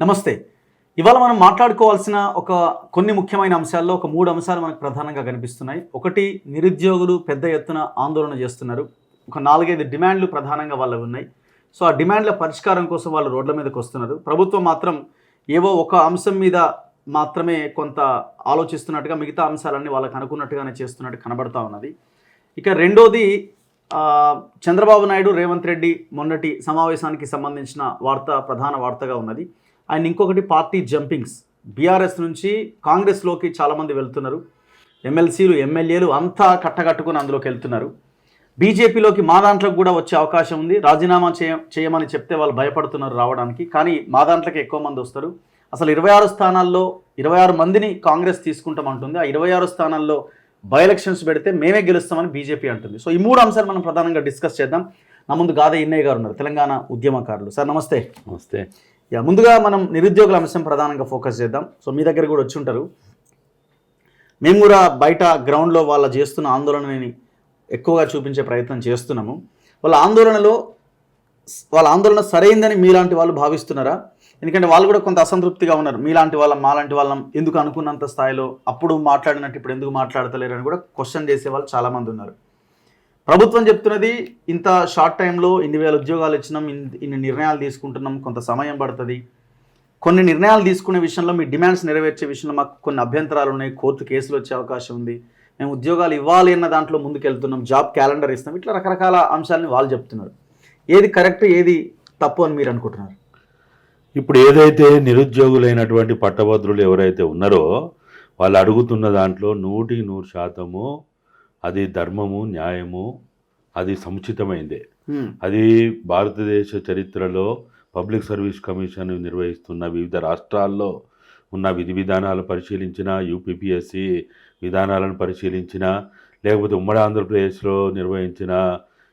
నమస్తే. ఇవాళ మనం మాట్లాడుకోవాల్సిన కొన్ని ముఖ్యమైన అంశాల్లో ఒక 3 అంశాలు మనకు ప్రధానంగా కనిపిస్తున్నాయి. ఒకటి, నిరుద్యోగులు పెద్ద ఎత్తున ఆందోళన చేస్తున్నారు. ఒక 4, 5 డిమాండ్లు ప్రధానంగా వాళ్ళవి ఉన్నాయి. సో ఆ డిమాండ్ల పరిష్కారం కోసం వాళ్ళు రోడ్ల మీదకి వస్తున్నారు. ప్రభుత్వం మాత్రం ఏవో ఒక అంశం మీద మాత్రమే కొంత ఆలోచిస్తున్నట్టుగా మిగతా అంశాలన్నీ వాళ్ళకి అనుకున్నట్టుగానే చేస్తున్నట్టు కనబడతా ఉన్నది. ఇక రెండోది, చంద్రబాబు నాయుడు, రేవంత్ రెడ్డి మొన్నటి సమావేశానికి సంబంధించిన ప్రధాన వార్తగా ఉన్నది. అండ్ ఇంకొకటి, పార్టీ జంపింగ్స్. బీఆర్ఎస్ నుంచి కాంగ్రెస్లోకి చాలామంది వెళ్తున్నారు. ఎమ్మెల్సీలు, ఎమ్మెల్యేలు అంతా కట్టగట్టుకుని అందులోకి వెళ్తున్నారు. బీజేపీలోకి మా దాంట్లోకి కూడా వచ్చే అవకాశం ఉంది. రాజీనామా చేయమని చెప్తే వాళ్ళు భయపడుతున్నారు రావడానికి. కానీ మా దాంట్లోకి ఎక్కువ మంది వస్తారు. అసలు 26 స్థానాల్లో 26 మందిని కాంగ్రెస్ తీసుకుంటామంటుంది. ఆ 26 స్థానాల్లో బై ఎలక్షన్స్ పెడితే మేమే గెలుస్తామని బీజేపీ అంటుంది. సో ఈ 3 అంశాలు మనం ప్రధానంగా డిస్కస్ చేద్దాం. నా ముందు గాదే ఇన్నయ్య గారు ఉన్నారు, తెలంగాణ ఉద్యమకారులు. సార్ నమస్తే. నమస్తే. ముందుగా మనం నిరుద్యోగుల అంశం ప్రధానంగా ఫోకస్ చేద్దాం. సో మీ దగ్గర కూడా వచ్చి ఉంటారు. మేము కూడా బయట గ్రౌండ్లో వాళ్ళ చేస్తున్న ఆందోళనని ఎక్కువగా చూపించే ప్రయత్నం చేస్తున్నాము. వాళ్ళ ఆందోళన సరైందని మీలాంటి వాళ్ళు భావిస్తున్నారా? ఎందుకంటే వాళ్ళు కూడా కొంత అసంతృప్తిగా ఉన్నారు. మీలాంటి వాళ్ళం, మాలాంటి వాళ్ళం ఎందుకు అనుకున్నంత స్థాయిలో అప్పుడు మాట్లాడినట్టు ఇప్పుడు ఎందుకు మాట్లాడతలేరు అని కూడా క్వశ్చన్ చేసే వాళ్ళు చాలామంది ఉన్నారు. ప్రభుత్వం చెప్తున్నది ఇంత షార్ట్ టైంలో 2,000 ఉద్యోగాలు ఇచ్చినాం, ఇన్ని నిర్ణయాలు తీసుకుంటున్నాం, కొంత సమయం పడుతుంది. కొన్ని నిర్ణయాలు తీసుకునే విషయంలో, మీ డిమాండ్స్ నెరవేర్చే విషయంలో మాకు కొన్ని అభ్యంతరాలు ఉన్నాయి, కోర్టు కేసులు వచ్చే అవకాశం ఉంది, మేము ఉద్యోగాలు ఇవ్వాలి అన్న దాంట్లో ముందుకెళ్తున్నాం, జాబ్ క్యాలెండర్ ఇస్తాం, ఇట్లా రకరకాల అంశాలని వాళ్ళు చెప్తున్నారు. ఏది కరెక్ట్, ఏది తప్పు అని మీరు అనుకుంటున్నారు? ఇప్పుడు ఏదైతే నిరుద్యోగులైనటువంటి పట్టభద్రులు ఎవరైతే ఉన్నారో వాళ్ళు అడుగుతున్న దాంట్లో 100% అది ధర్మము, న్యాయము, అది సముచితమైందే. అది భారతదేశ చరిత్రలో పబ్లిక్ సర్వీస్ కమిషన్ నిర్వహిస్తున్న వివిధ రాష్ట్రాల్లో ఉన్న విధి విధానాలు పరిశీలించిన, యూపీపీఎస్సీ విధానాలను పరిశీలించిన, లేకపోతే ఉమ్మడి ఆంధ్రప్రదేశ్లో నిర్వహించిన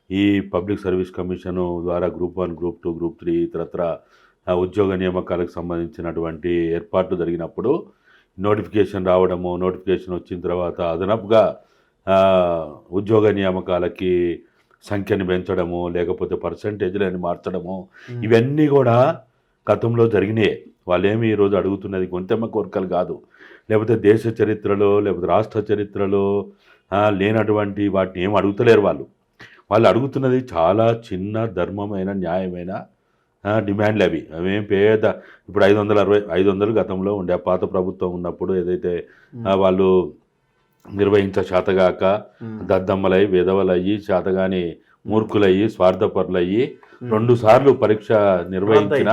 ఈ పబ్లిక్ సర్వీస్ కమిషను ద్వారా గ్రూప్ 1, గ్రూప్ 2, గ్రూప్ 3 ఇతరత్ర ఉద్యోగ నియామకాలకు సంబంధించినటువంటి ఏర్పాట్లు జరిగినప్పుడు నోటిఫికేషన్ రావడము, నోటిఫికేషన్ వచ్చిన తర్వాత అదనపుగా ఉద్యోగ నియామకాలకి సంఖ్యని పెంచడము, లేకపోతే పర్సంటేజ్లని మార్చడము, ఇవన్నీ కూడా గతంలో జరిగినాయి. వాళ్ళేమి ఈరోజు అడుగుతున్నది గొంతెమ్మ కోరికలు కాదు, లేకపోతే దేశ చరిత్రలో లేకపోతే రాష్ట్ర చరిత్రలో లేనటువంటి వాటిని ఏం అడుగుతలేరు. వాళ్ళు అడుగుతున్నది చాలా చిన్న, ధర్మమైన, న్యాయమైన డిమాండ్లు. అవేం పేద, ఇప్పుడు 500 గతంలో ఉండే పాత ప్రభుత్వం ఉన్నప్పుడు ఏదైతే వాళ్ళు నిర్వహించగాక దద్దమ్మలయ్యి, విధవలయ్యి, చేతగాని మూర్ఖులయ్యి, స్వార్థపరులయ్యి 2 సార్లు పరీక్ష నిర్వహించిన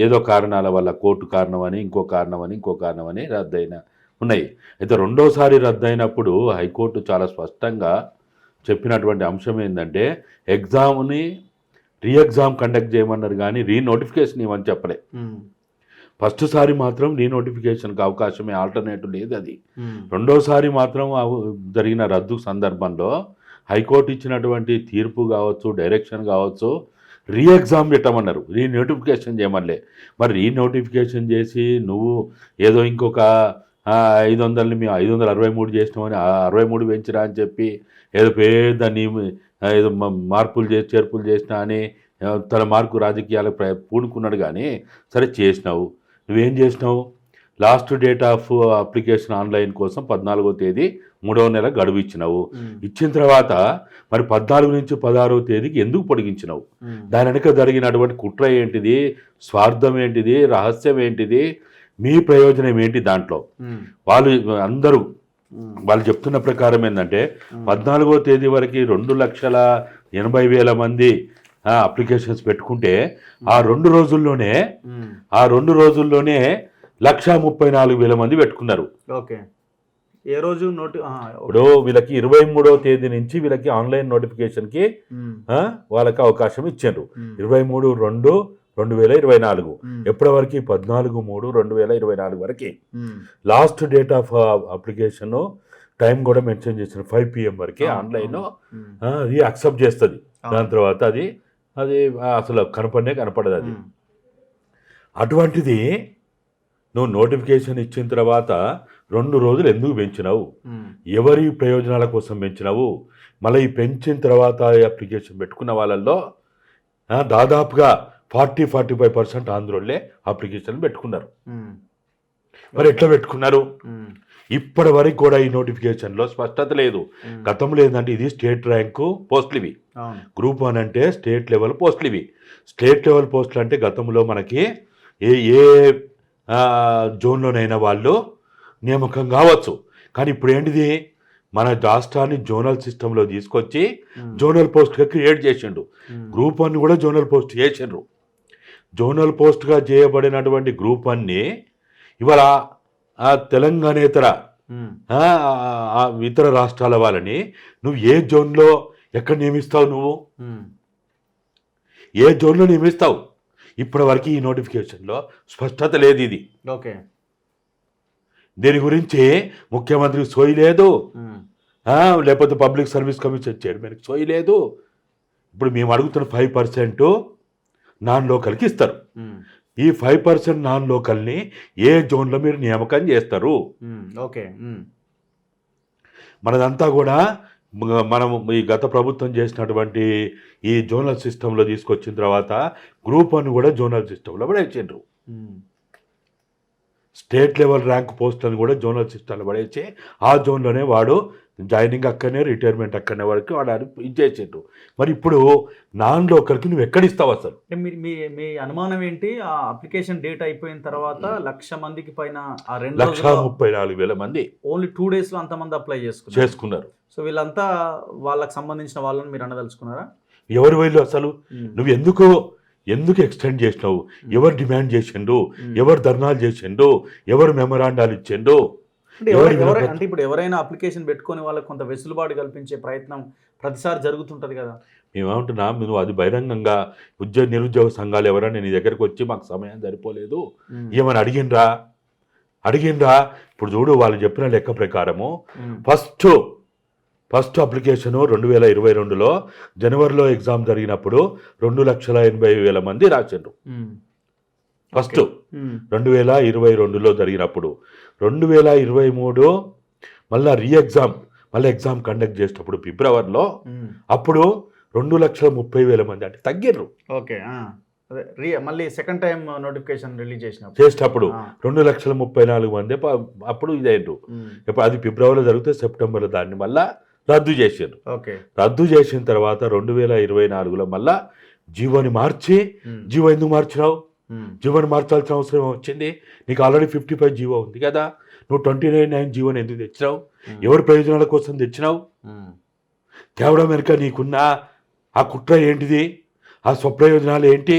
ఏదో కారణాల వల్ల, కోర్టు కారణమని, ఇంకో కారణమని రద్దయిన ఉన్నాయి. అయితే 2వసారి రద్దయినప్పుడు హైకోర్టు చాలా స్పష్టంగా చెప్పినటువంటి అంశం ఏంటంటే, ఎగ్జామ్ని రీఎగ్జామ్ కండక్ట్ చేయమన్నారు, కానీ రీనోటిఫికేషన్ ఇవ్వని చెప్పలే. ఫస్ట్ సారి మాత్రం రీనోటిఫికేషన్కి అవకాశమే, ఆల్టర్నేటివ్ లేదు అది. 2వసారి మాత్రం జరిగిన రద్దు సందర్భంలో హైకోర్టు ఇచ్చినటువంటి తీర్పు కావచ్చు, డైరెక్షన్ కావచ్చు, రీఎగ్జామ్ పెట్టమన్నారు, రీనోటిఫికేషన్ చేయమనిలే. మరి రీనోటిఫికేషన్ చేసి నువ్వు ఏదో ఇంకొక 500ని మేము 563 చేసినామని 63 పెంచిరా అని చెప్పి ఏదో పేద ఏదో మార్పులు చేసి చేర్పులు చేసినా అని తన మార్కు రాజకీయాలకు పూనుకున్నాడు. కానీ సరే చేసినావు, నువ్వేం చేసినావు? Last date of application online కోసం 14వ తేదీ 3వ నెల గడువు ఇచ్చినావు. ఇచ్చిన తర్వాత మరి 14 నుంచి 16వ తేదీకి ఎందుకు పొడిగించినావు? దాని వెనక జరిగినటువంటి కుట్ర ఏంటిది, స్వార్థం ఏంటిది, రహస్యం ఏంటిది, మీ ప్రయోజనం ఏంటి దాంట్లో? వాళ్ళు చెప్తున్న ప్రకారం ఏంటంటే 14వ తేదీ వరకు 2,80,000 మంది అప్లికేషన్స్ పెట్టుకుంటే ఆ 2 రోజుల్లోనే 1,34,000 మంది పెట్టుకున్నారు. ఓకే, ఏ రోజు ఇప్పుడు వీళ్ళకి 23వ తేదీ నుంచి వీళ్ళకి ఆన్లైన్ నోటిఫికేషన్కి వాళ్ళకి అవకాశం ఇచ్చారు. 23/2/2024 ఎప్పటి వరకు? 14/3/2024 వరకు last date of application. Time కూడా మెన్షన్ చేసిన 5 PM వరకే ఆన్లైన్ అది యాక్సెప్ట్ చేస్తుంది. దాని తర్వాత అది అసలు కనపడదు అది. అటువంటిది నువ్వు నోటిఫికేషన్ ఇచ్చిన తర్వాత 2 రోజులు ఎందుకు పెంచినావు? ఎవరి ప్రయోజనాల కోసం పెంచినావు? మళ్ళీ ఈ పెంచిన తర్వాత అప్లికేషన్ పెట్టుకున్న వాళ్ళల్లో దాదాపుగా 45% ఆంధ్రోళ్ళే అప్లికేషన్ పెట్టుకున్నారు. మరి ఎట్లా పెట్టుకున్నారు? ఇప్పటి వరకు కూడా ఈ నోటిఫికేషన్లో స్పష్టత లేదు. గతంలో ఏంటంటే ఇది స్టేట్ ర్యాంకు పోస్టులు ఇవి. గ్రూప్ 1 అంటే స్టేట్ లెవెల్ పోస్టులు ఇవి. స్టేట్ లెవెల్ పోస్టులు అంటే గతంలో మనకి ఏ జోన్లోనైనా వాళ్ళు నియామకం కావచ్చు. కానీ ఇప్పుడు ఏంటిది, మన రాష్ట్రాన్ని జోనల్ సిస్టంలో తీసుకొచ్చి జోనల్ పోస్ట్గా క్రియేట్ చేసిండు. గ్రూప్ 1 కూడా జోనల్ పోస్ట్ చేసిండ్రు. జోనల్ పోస్ట్గా చేయబడినటువంటి గ్రూప్ 1ని ఇవాళ తెలంగాణేతర ఇతర రాష్ట్రాల వాళ్ళని నువ్వు ఏ జోన్లో ఎక్కడ నియమిస్తావు? నువ్వు ఏ జోన్లో నియమిస్తావు? ఇప్పటి వరకు ఈ నోటిఫికేషన్లో స్పష్టత లేదు. ఇది ఓకే, దీని గురించి ముఖ్యమంత్రికి సోయి లేదు, లేకపోతే పబ్లిక్ సర్వీస్ కమిషన్ చైర్మన్కి సోయి లేదు. ఇప్పుడు మేము అడుగుతున్న 5% నాన్ లోకల్కి ఇస్తారు. ఈ 5% నాన్ లోకల్ని ఏ జోన్లో మీరు నియామకం చేస్తారు? ఓకే, మనదంతా కూడా మనము ఈ గత ప్రభుత్వం చేసినటువంటి ఈ జోనల్ సిస్టంలో తీసుకొచ్చిన తర్వాత గ్రూప్ 1 కూడా జోనల్ సిస్టంలో పడేసిండ్రు. స్టేట్ లెవెల్ ర్యాంక్ పోస్టులను కూడా జోనల్ సిస్టంలో పడేసి ఆ జోన్లోనే వాడు జాయినింగ్ అక్కడనే, రిటైర్మెంట్ అక్కడనే వరకు వాడు ఇచ్చేసిండ్రు. మరి ఇప్పుడు నాన్ లోకల్కి నువ్వు ఎక్కడిస్తావు అసలు? మీ అనుమానం ఏంటి? ఆ అప్లికేషన్ డేట్ అయిపోయిన తర్వాత 1,00,000 మందికి పైన, 1,34,000 మంది ఓన్లీ 2 daysలో అంతమంది అప్లై చేసుకున్నారు. సో వీళ్ళంతా వాళ్ళకి సంబంధించిన వాళ్ళని మీరు అనదలుచుకున్నారా? ఎవరు వీళ్ళు అసలు? నువ్వు ఎందుకు ఎక్స్టెండ్ చేసినావు? ఎవరు డిమాండ్ చేసిండు? ఎవరు ధర్నాలు చేసిండు? ఎవరు మెమరాండాలు ఇచ్చిండు? అంటే ఇప్పుడు ఎవరైనా అప్లికేషన్ పెట్టుకొని వాళ్ళకి కొంత వెసులుబాటు కల్పించే ప్రయత్నం ప్రతిసారి జరుగుతుంటది కదా. మేమేమంటున్నా, నువ్వు అది బహిరంగంగా నిరుద్యోగ సంఘాలు ఎవరైనా నీ దగ్గరకు వచ్చి మాకు సమయం సరిపోలేదు ఏమని అడిగిండ్రా? ఇప్పుడు చూడు, వాళ్ళు చెప్పిన లెక్క ప్రకారము ఫస్ట్ అప్లికేషను 2022లో జనవరిలో ఎగ్జామ్ జరిగినప్పుడు 2,80,000 మంది రాసిండ్రు. ఫస్ట్ 2022లో జరిగినప్పుడు 2023 మళ్ళీ ఎగ్జామ్ కండక్ట్ చేసేటప్పుడు ఫిబ్రవరిలో అప్పుడు 2,30,000 మంది, అంటే తగ్గిర్రు. ఓకే, మళ్ళీ సెకండ్ టైం నోటిఫికేషన్ రిలీజ్ చేసేటప్పుడు 2,34,000 మంది అప్పుడు ఇదైండ్రు. ఇప్పుడు అది ఫిబ్రవరిలో జరిగితే సెప్టెంబర్లో దాన్ని మళ్ళా రద్దు చేశారు. రద్దు చేసిన తర్వాత 2024లో మళ్ళా జీవోని మార్చి, జీవో ఎందుకు మార్చినావు? జీవోని మార్చాల్సిన అవసరం వచ్చింది. నీకు ఆల్రెడీ 55 జీవో ఉంది కదా, నువ్వు 29(9) జీవోని ఎందుకు తెచ్చినావు? ఎవరి ప్రయోజనాల కోసం తెచ్చినావు? తేవడం వెనుక నీకున్న ఆ కుట్ర ఏంటిది? ఆ స్వప్రయోజనాలు ఏంటి?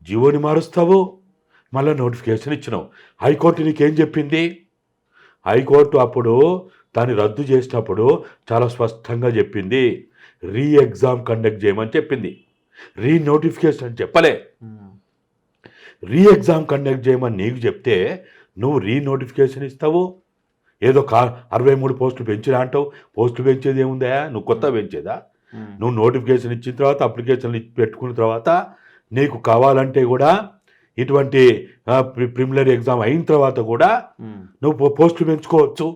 జీవోని మారుస్తావు, మళ్ళీ నోటిఫికేషన్ ఇచ్చినావు. హైకోర్టు నీకేం చెప్పింది? హైకోర్టు అప్పుడు దాన్ని రద్దు చేసినప్పుడు చాలా స్పష్టంగా చెప్పింది, ఎగ్జామ్ కండక్ట్ చేయమని చెప్పింది. నోటిఫికేషన్ అని చెప్పలే. ఎగ్జామ్ కండక్ట్ చేయమని నీకు చెప్తే నువ్వు నోటిఫికేషన్ ఇస్తావు. ఏదో 63 పోస్టులు పెంచినా అంటావు. పోస్టులు పెంచేది ఏముందా? నువ్వు కొత్త పెంచేదా? నువ్వు నోటిఫికేషన్ ఇచ్చిన తర్వాత, అప్లికేషన్ పెట్టుకున్న తర్వాత నీకు కావాలంటే కూడా ఇటువంటి ప్రిలిమినరీ ఎగ్జామ్ అయిన తర్వాత కూడా నువ్వు పోస్టులు పెంచుకోవచ్చు.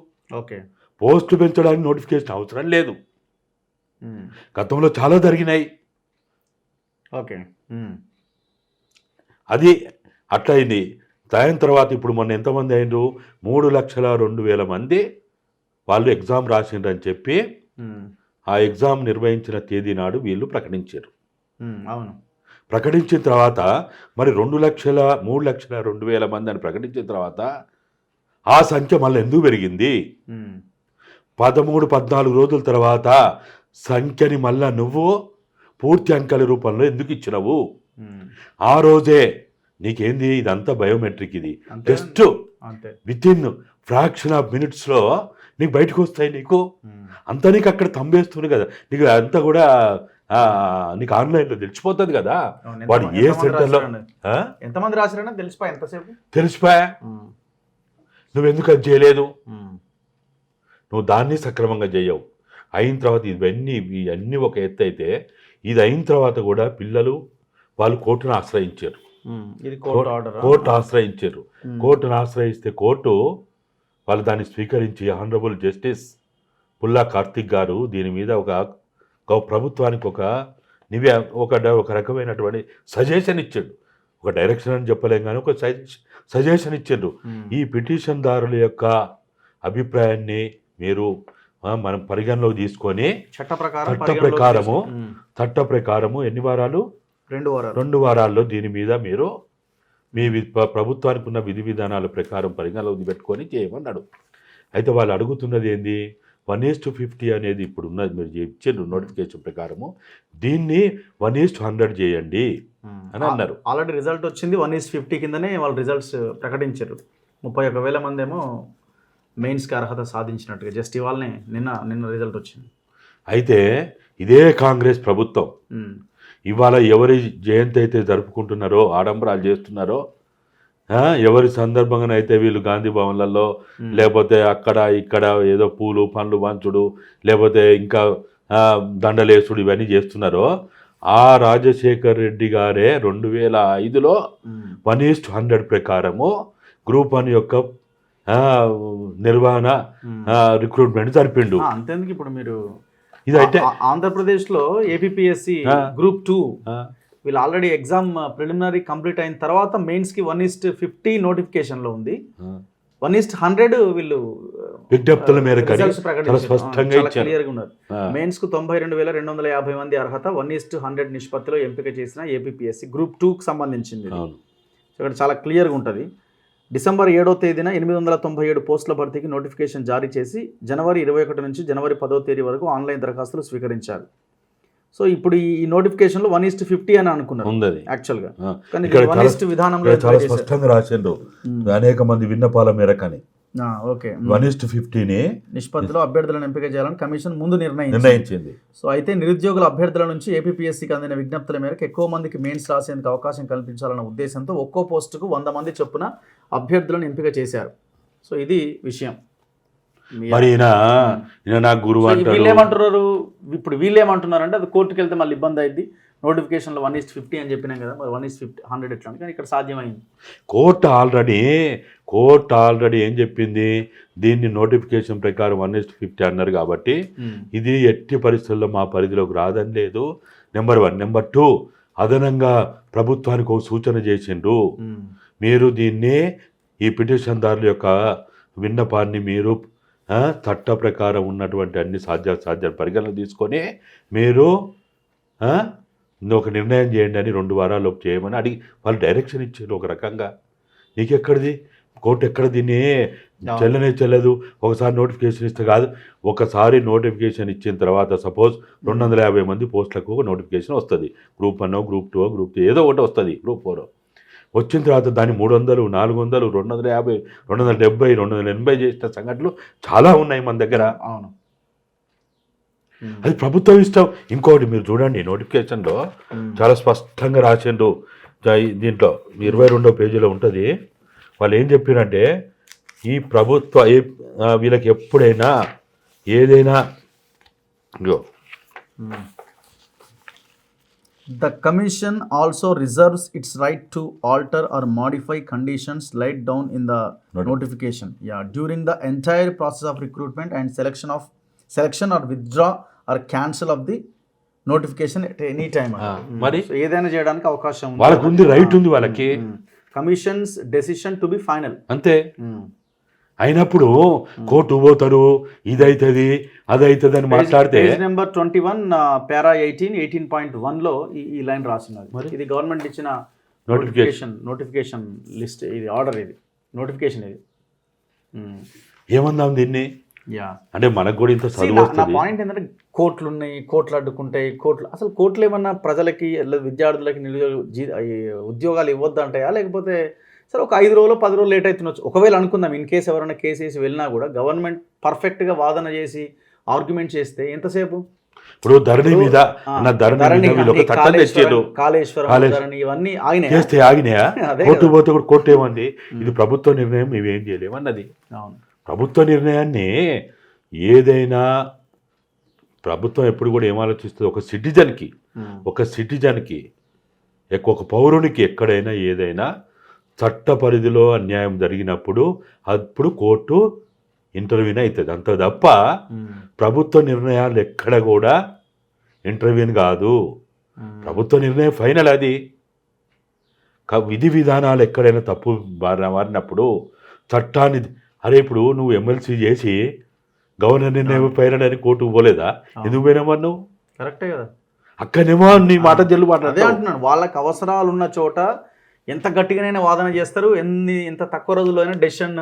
ఓకే, పోస్టులు పెంచడానికి నోటిఫికేషన్ అవసరం లేదు. గతంలో చాలా జరిగినాయి. ఓకే, అది అట్లయింది. దాని తర్వాత ఇప్పుడు మొన్న ఎంతమంది అయిండ్రు? 3,02,000 మంది వాళ్ళు ఎగ్జామ్ రాసిండ్రని చెప్పి ఆ ఎగ్జామ్ నిర్వహించిన తేదీ నాడు వీళ్ళు ప్రకటించారు. అవును, ప్రకటించిన తర్వాత మరి 3,02,000 మంది అని ప్రకటించిన తర్వాత ఆ సంఖ్య మళ్ళీ ఎందుకు పెరిగింది? 13-14 రోజుల తర్వాత సంఖ్యని మళ్ళా నువ్వు పూర్తి అంకెల రూపంలో ఎందుకు ఇచ్చినవు? ఆ రోజే నీకేంది, ఇదంతా బయోమెట్రిక్, ఇది just with in fraction of మినిట్స్లో నీకు బయటకు వస్తాయి. నీకు అంతా నీకు అక్కడ తంబేస్తుంది కదా, నీకు అంతా కూడా నీకు ఆన్లైన్లో తెలిసిపోతుంది కదా. వాడు ఏ సెంటర్లో ఎంతమంది రాశారన్నా తెలిసిపోయా. నువ్వెందుకు అది చేయలేదు? నువ్వు దాన్ని సక్రమంగా చేయవు. అయిన తర్వాత ఇవన్నీ ఒక ఎత్తు అయితే, ఇది అయిన తర్వాత కూడా పిల్లలు వాళ్ళు కోర్టును ఆశ్రయించారు. కోర్టు ఆశ్రయిస్తే కోర్టు వాళ్ళు దాన్ని స్వీకరించి ఆనరబుల్ జస్టిస్ పుల్లా కార్తిక్ గారు దీని మీద ఒక ప్రభుత్వానికి ఒక నువ్వే ఒక రకమైనటువంటి సజెషన్ ఇచ్చాడు. ఒక డైరెక్షన్ అని చెప్పలేం కానీ ఒక సజెషన్ ఇచ్చిండ్రు. ఈ పిటిషన్దారుల యొక్క అభిప్రాయాన్ని మీరు మనం పరిగణలోకి తీసుకొని చట్ట ప్రకారము ఎన్ని వారాలు 2 వారాల్లో దీని మీద మీరు మీ ప్రభుత్వానికి ఉన్న విధి విధానాల ప్రకారం పరిగణలోకి పెట్టుకొని చేయమన్నాడు. అయితే వాళ్ళు అడుగుతున్నది ఏంది, 1:50 అనేది ఇప్పుడు ఉన్నది మీరు ఇచ్చిండ్రు నోటిఫికేషన్ ప్రకారము, దీన్ని 1:100 చేయండి అని అన్నారు. ఆల్రెడీ రిజల్ట్ వచ్చింది 1:50 కిందనే వాళ్ళు రిజల్ట్స్ ప్రకటించారు. 31,000 మంది ఏమో మెయిన్స్కి అర్హత సాధించినట్టుగా జస్ట్ ఇవాళనే నిన్న రిజల్ట్ వచ్చింది. అయితే ఇదే కాంగ్రెస్ ప్రభుత్వం ఇవాళ ఎవరి జయంతి అయితే జరుపుకుంటున్నారో, ఆడంబరాలు చేస్తున్నారో, ఎవరి సందర్భంగానైతే వీళ్ళు గాంధీ భవన్లలో లేకపోతే అక్కడ ఇక్కడ ఏదో పూలు పండ్లు పంచుడు లేకపోతే ఇంకా దండలేసుడు ఇవన్నీ చేస్తున్నారో, ఆ రాజశేఖర్ రెడ్డి గారే 2005లో 1:100 ప్రకారము గ్రూప్ 1 యొక్క నిర్వహణ రిక్రూట్మెంట్ జరిపిండు. అంతేందుకు ఇప్పుడు మీరు ఇదైతే ఆంధ్రప్రదేశ్లో ఏపీఎస్సి గ్రూప్ 2 వీళ్ళు ఆల్రెడీ ఎగ్జామ్ ప్రిలిమినరీ కంప్లీట్ అయిన తర్వాత మెయిన్స్కి 1:50 నోటిఫికేషన్లో ఉంది. 1:100 వీళ్ళు విజ్ఞప్తుల మేరకు క్లియర్గా ఉన్నారు. మెయిన్స్కు 92,250 మంది అర్హత, 1:100 నిష్పత్తిలో ఎంపిక చేసిన ఏపీఎస్సి గ్రూప్ 2కి సంబంధించింది. ఇక్కడ చాలా క్లియర్గా ఉంటుంది. డిసెంబర్ 7వ తేదీన 897 పోస్టుల భర్తీకి నోటిఫికేషన్ జారీ చేసి జనవరి 21 నుంచి జనవరి 10వ తేదీ వరకు ఆన్లైన్ దరఖాస్తులు స్వీకరించారు. సో ఇప్పుడు ఈ నోటిఫికేషన్లో 1:50 అని అనుకున్నారు యాక్చువల్గా, కానీ 1:1 విధానంలో చాలా స్పష్టంగా రాసిండ్రు అనేక మంది విన్నపాల మేరకని. ఓకే, 1:50 నిష్పత్తిలో అభ్యర్థులను ఎంపిక చేయాలని కమిషన్ ముందు నిర్ణయించింది. సో అయితే నిరుద్యోగుల అభ్యర్థుల నుంచి ఏపీఎస్సికి అందిన విజ్ఞప్తుల మేరకు ఎక్కువ మందికి మెయిన్స్ రాసేందుకు అవకాశం కల్పించాలన్న ఉద్దేశంతో ఒక్కో పోస్టుకు 100 మంది చొప్పున అభ్యర్థులను ఎంపిక చేశారు. సో ఇది విషయం. మరి నాకు గురువు వీళ్ళేమంటున్నారు, ఇప్పుడు వీళ్ళేమంటున్నారు అంటే అది కోర్టుకు వెళ్తే మళ్ళీ ఇబ్బంది అయింది, నోటిఫికేషన్లో 1:50 అని చెప్పినాం కదా, మరి 1:100 ఎట్లా, కానీ ఇక్కడ సాధ్యమైంది. కోర్టు ఆల్రెడీ ఏం చెప్పింది, దీన్ని నోటిఫికేషన్ ప్రకారం 1:50 అన్నారు కాబట్టి ఇది ఎట్టి పరిస్థితుల్లో మా పరిధిలోకి రాదని లేదు. నెంబర్ 1. నెంబర్ 2, అదనంగా ప్రభుత్వానికి ఒక సూచన చేసిండ్రు, మీరు దీన్ని ఈ పిటిషన్దారుల యొక్క విన్నపాన్ని మీరు చట్ట ప్రకారం ఉన్నటువంటి అన్ని సాధ్యాలు పరిగణన తీసుకొని మీరు ఒక నిర్ణయం చేయండి అని 2 వారాల్లోపు చేయమని అడిగి వాళ్ళు డైరెక్షన్ ఇచ్చారు. ఒక రకంగా నీకెక్కడిది, కోర్టు ఎక్కడ దీన్ని చెల్లదు. ఒకసారి నోటిఫికేషన్ ఇస్తే కాదు, ఒకసారి నోటిఫికేషన్ ఇచ్చిన తర్వాత సపోజ్ 250 మంది పోస్టులకు ఒక నోటిఫికేషన్ వస్తుంది. గ్రూప్ 1, గ్రూప్ 2, గ్రూప్ 3 ఏదో ఒకటి వస్తుంది. గ్రూప్ 4 వచ్చిన తర్వాత దాన్ని 300, 400, 250, 270, 280 చేసిన సంఘటనలు చాలా ఉన్నాయి మన దగ్గర. అవును, అది ప్రభుత్వం ఇష్టం. ఇంకోటి మీరు చూడండి, నోటిఫికేషన్లో చాలా స్పష్టంగా రాసిండ్రు. దీంట్లో 22వ పేజీలో ఉంటుంది. వాళ్ళు ఏం చెప్పారంటే, ఈ ప్రభుత్వ వీళ్ళకి ఎప్పుడైనా ఏదైనా The Commission also reserves its right to alter or modify conditions laid down in the notification. During the entire process of recruitment and selection or withdraw or cancel of the notification at any time. మరి ఏదైనా చేయడానికి అవకాశం ఉంది, వాళ్ళకి ఉంది, right ఉంది వాళ్ళకి. Commissions decision to be final అంతే. అయినప్పుడు కోర్టు పోతారు, ఇదైతుంది అదైతుంది అని మాట్లాడితే నెంబర్ 21 పారా 18.1లో ఈ లైన్ రాస్తున్నారు. ఇది గవర్నమెంట్ ఇచ్చిన నోటిఫికేషన్ లిస్ట్, ఇది ఆర్డర్, ఇది నోటిఫికేషన్. ఇది ఏమందాం దీన్ని, అంటే మనకు కూడా ఇంత చదువు వస్తుంది. నా పాయింట్ ఏంటంటే కోర్టులు ఉన్నాయి, కోర్టులు అడ్డుకుంటాయి. అసలు కోర్టులు ఏమన్నా ప్రజలకి విద్యార్థులకి ఉద్యోగాలు ఇవ్వద్దంటాయా, లేకపోతే సరే ఒక 5 రోజులు 10 రోజులు లేట్ అవుతుండొచ్చు. ఒకవేళ అనుకుందాం ఇన్ కేసు ఎవరైనా కేసు వేసి వెళ్ళినా కూడా గవర్నమెంట్ పర్ఫెక్ట్గా వాదన చేసి ఆర్గ్యుమెంట్ చేస్తే ఎంతసేపు. ఇప్పుడు ధరణి మీద కాళేశ్వరం ధరణి ఇవన్నీ ఆగినాయా? కోర్టు పోతే కూడా కోర్టు ఏమంది, ఇది ప్రభుత్వ నిర్ణయం, మేమేం చేయలేమన్నది. ప్రభుత్వ నిర్ణయాన్ని ఏదైనా ప్రభుత్వం ఎప్పుడు కూడా ఏం ఆలోచిస్తుంది, ఒక సిటిజన్కి ఒక పౌరునికి ఎక్కడైనా ఏదైనా చట్ట పరిధిలో అన్యాయం జరిగినప్పుడు అప్పుడు కోర్టు ఇంటర్వ్యూన్ అవుతుంది. అంత తప్ప ప్రభుత్వ నిర్ణయాలు ఎక్కడ కూడా ఇంటర్వ్యూన్ కాదు. ప్రభుత్వ నిర్ణయం ఫైనల్ అది. విధి విధానాలు ఎక్కడైనా తప్పు మారినప్పుడు చట్టాన్ని అరే ఇప్పుడు నువ్వు ఎమ్మెల్సీ చేసి గవర్నర్ నిర్ణయం ఫైనల్ అని కోర్టుకు పోలేదా? ఎందుకు పోయినామా నువ్వు? కరెక్టే కదా. అక్కడేమో నీ మాట చెల్లుబాటు. అదే అంటున్నాను, వాళ్ళకి అవసరాలు ఉన్న చోట ఎంత గట్టిగానైనా వాదన చేస్తారు, ఎంత తక్కువ రోజుల్లో అయినా డెసిషన్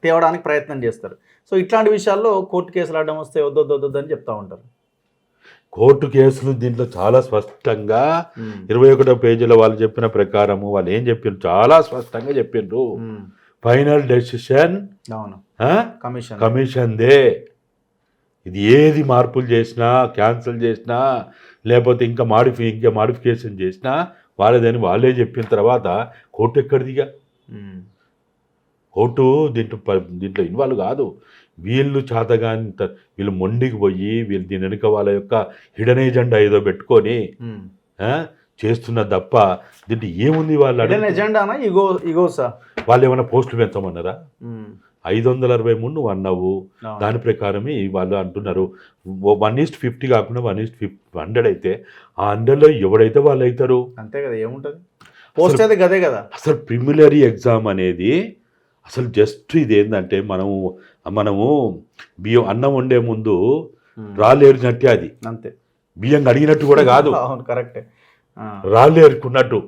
తేవడానికి ప్రయత్నం చేస్తారు. సో ఇట్లాంటి విషయాల్లో కోర్టు కేసులు అడ్డం వస్తే వద్దొద్దు అని చెప్తా ఉంటారు. కోర్టు కేసులు దీంట్లో చాలా స్పష్టంగా 21వ పేజీలో వాళ్ళు చెప్పిన ప్రకారము వాళ్ళు ఏం చెప్పారు, చాలా స్పష్టంగా చెప్పిండ్రు. ఫైనల్ డెసిషన్ కమిషన్దే. ఇది ఏది మార్పులు చేసినా, క్యాన్సిల్ చేసినా, లేకపోతే ఇంకా మాడిఫికేషన్ చేసినా వాళ్ళదని వాళ్ళే చెప్పిన తర్వాత కోర్టు ఎక్కడిదిగా? కోర్టు దీంట్లో ఇన్వాల్వ్ కాదు. వీళ్ళు చేతగాని వీళ్ళు మొండికి పోయి వీళ్ళు దీని వెనుక వాళ్ళ యొక్క హిడెన్ ఎజెండా ఏదో పెట్టుకొని చేస్తున్న తప్ప దీంట్లో ఏముంది? వాళ్ళు ఏమైనా పోస్టులు పెంచమన్నారా? 563 నువ్వు అన్నావు, దాని ప్రకారమే వాళ్ళు అంటున్నారు 1:50 కాకుండా 1:100 అయితే ఆ 100లో ఎవడైతే వాళ్ళు అవుతారు. అంతే కదా, ఏముంటుంది పోస్ట్ అయితే గదే కదా. అసలు ప్రిలిమినరీ ఎగ్జామ్ అనేది అసలు జస్ట్ ఇది ఏంటంటే మనము బియ్యం అన్నం వండే ముందు రాళ్ళు ఏరినట్టే అది. అంతే, బియ్యం అడిగినట్టు కూడా కాదు. కరెక్టే, రాళ్ళు ఏరుకున్నట్టు.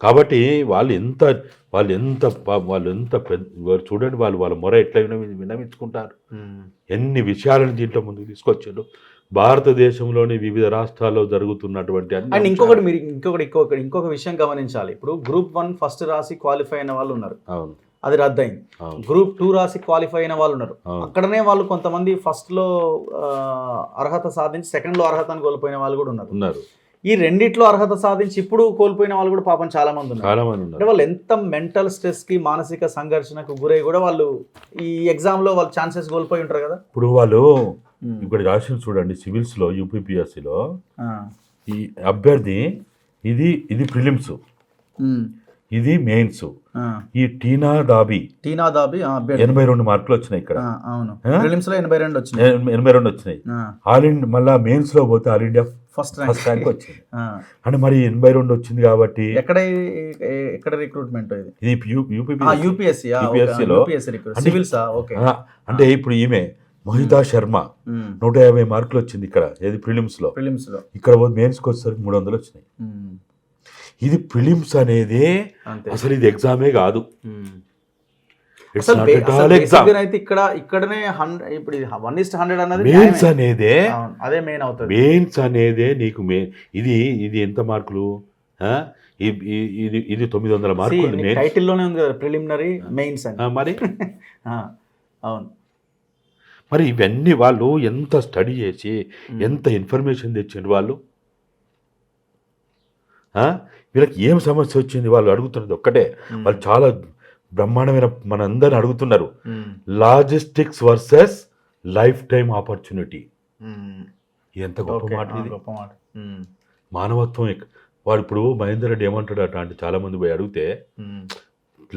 కాబట్టి వాళ్ళు ఎంత చూడండి, వాళ్ళ మొర ఎట్లా విన్నవించుకుంటారు, ఎన్ని విషయాలను దీంట్లో ముందుకు తీసుకొచ్చారు. భారతదేశంలోని వివిధ రాష్ట్రాల్లో జరుగుతున్నటువంటి అండ్ ఇంకొక విషయం గమనించాలి. ఇప్పుడు గ్రూప్ 1 ఫస్ట్ రాసి క్వాలిఫై అయిన వాళ్ళు ఉన్నారు, అవును, అది రద్దయింది. గ్రూప్ 2 రాసి క్వాలిఫై అయిన వాళ్ళు ఉన్నారు, అక్కడనే వాళ్ళు కొంతమంది ఫస్ట్ లో అర్హత సాధించి సెకండ్ లో అర్హతను కోల్పోయిన వాళ్ళు కూడా ఉన్నారు. ఈ రెండిట్లో అర్హత సాధించి ఇప్పుడు కోల్పోయిన వాళ్ళు కూడా పాపం చాలా మంది ఉన్నారు. అంటే వాళ్ళు ఎంత మెంటల్ స్ట్రెస్ కి, మానసిక సంఘర్షణకు గురై కూడా వాళ్ళు ఈ ఎగ్జామ్ లో వాళ్ళు ఛాన్సెస్ కోల్పోయి ఉంటారు కదా. ఇప్పుడు వాళ్ళు ఇక్కడ రాసిన చూడండి, సివిల్స్ లో యూపీపీఎస్సీలో ఈ అభ్యర్థి ఇది ప్రిలిమ్స్, ఇది మెయిన్స్. ఈ టీనా దాబీ 82 మార్కులు వచ్చినాయి ఇక్కడ. ప్రిలిమ్స్ లో 82 వచ్చినాయి. ఆల్ ఇండియా మళ్ళా మెయిన్స్ లో పోతే ఆల్ ఇండియా ఫస్ట్ ర్యాంక్ వచ్చింది. అంటే మరి 82 వచ్చింది కాబట్టి ఎక్కడ రిక్రూట్మెంట్ ఇది యూపీఎస్సీలో. అంటే ఇప్పుడు ఈమె మహితా శర్మ 150 మార్కులు వచ్చింది ఇక్కడ, ఏది ప్రిలిమ్స్ లో. ఇక్కడ మెయిన్స్కి వచ్చేసరికి 300 వచ్చినాయి. ఇది ప్రిలిమ్స్ అనేది అసలు ఇది ఎగ్జామే కాదు. మెయిన్స్ అనేదే నీకు ఇది ఎంత మార్కులు? ఇది 900 మార్కులు టైటిల్లోనే ఉంది కదా, ప్రిలిమినరీ మెయిన్స్ అని. మరి అవును, మరి ఇవన్నీ వాళ్ళు ఎంత స్టడీ చేసి ఎంత ఇన్ఫర్మేషన్ తెచ్చిండ్రు వాళ్ళు. వీళ్ళకి ఏం సమస్య వచ్చింది వాళ్ళు అడుగుతున్నది ఒక్కటే. వాళ్ళు చాలా బ్రహ్మాండమైన మనందరిని అడుగుతున్నారు, logistics versus life time opportunity. ఎంత గొప్ప మాట ఇది. మానవత్వం. వాడు ఇప్పుడు మహేందర్ రెడ్డి ఏమంటాడు అంటే చాలా మంది పోయి అడిగితే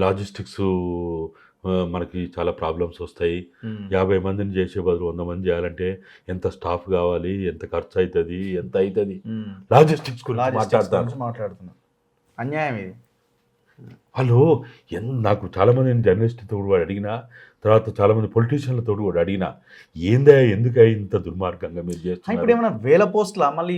లాజిస్టిక్స్ మనకి చాలా ప్రాబ్లమ్స్ వస్తాయి, 50 మందిని చేసే బదులు 100 మంది చేయాలంటే ఎంత స్టాఫ్ కావాలి, ఎంత ఖర్చు అవుతుంది, ఎంత అవుతుంది. లాజిస్టిక్స్ గురించి మాట్లాడుతున్నా, అన్యాయం ఇది. వాళ్ళు నాకు చాలామంది జర్నలిస్ట్తో కూడా అడిగినా, తర్వాత చాలామంది పొలిటీషియన్లతో కూడా అడిగినా, ఏందా ఎందుకు ఇంత దుర్మార్గంగా మీరు చేస్తున్నారు. ఇప్పుడు ఏమైనా 1000 పోస్టులా? మళ్ళీ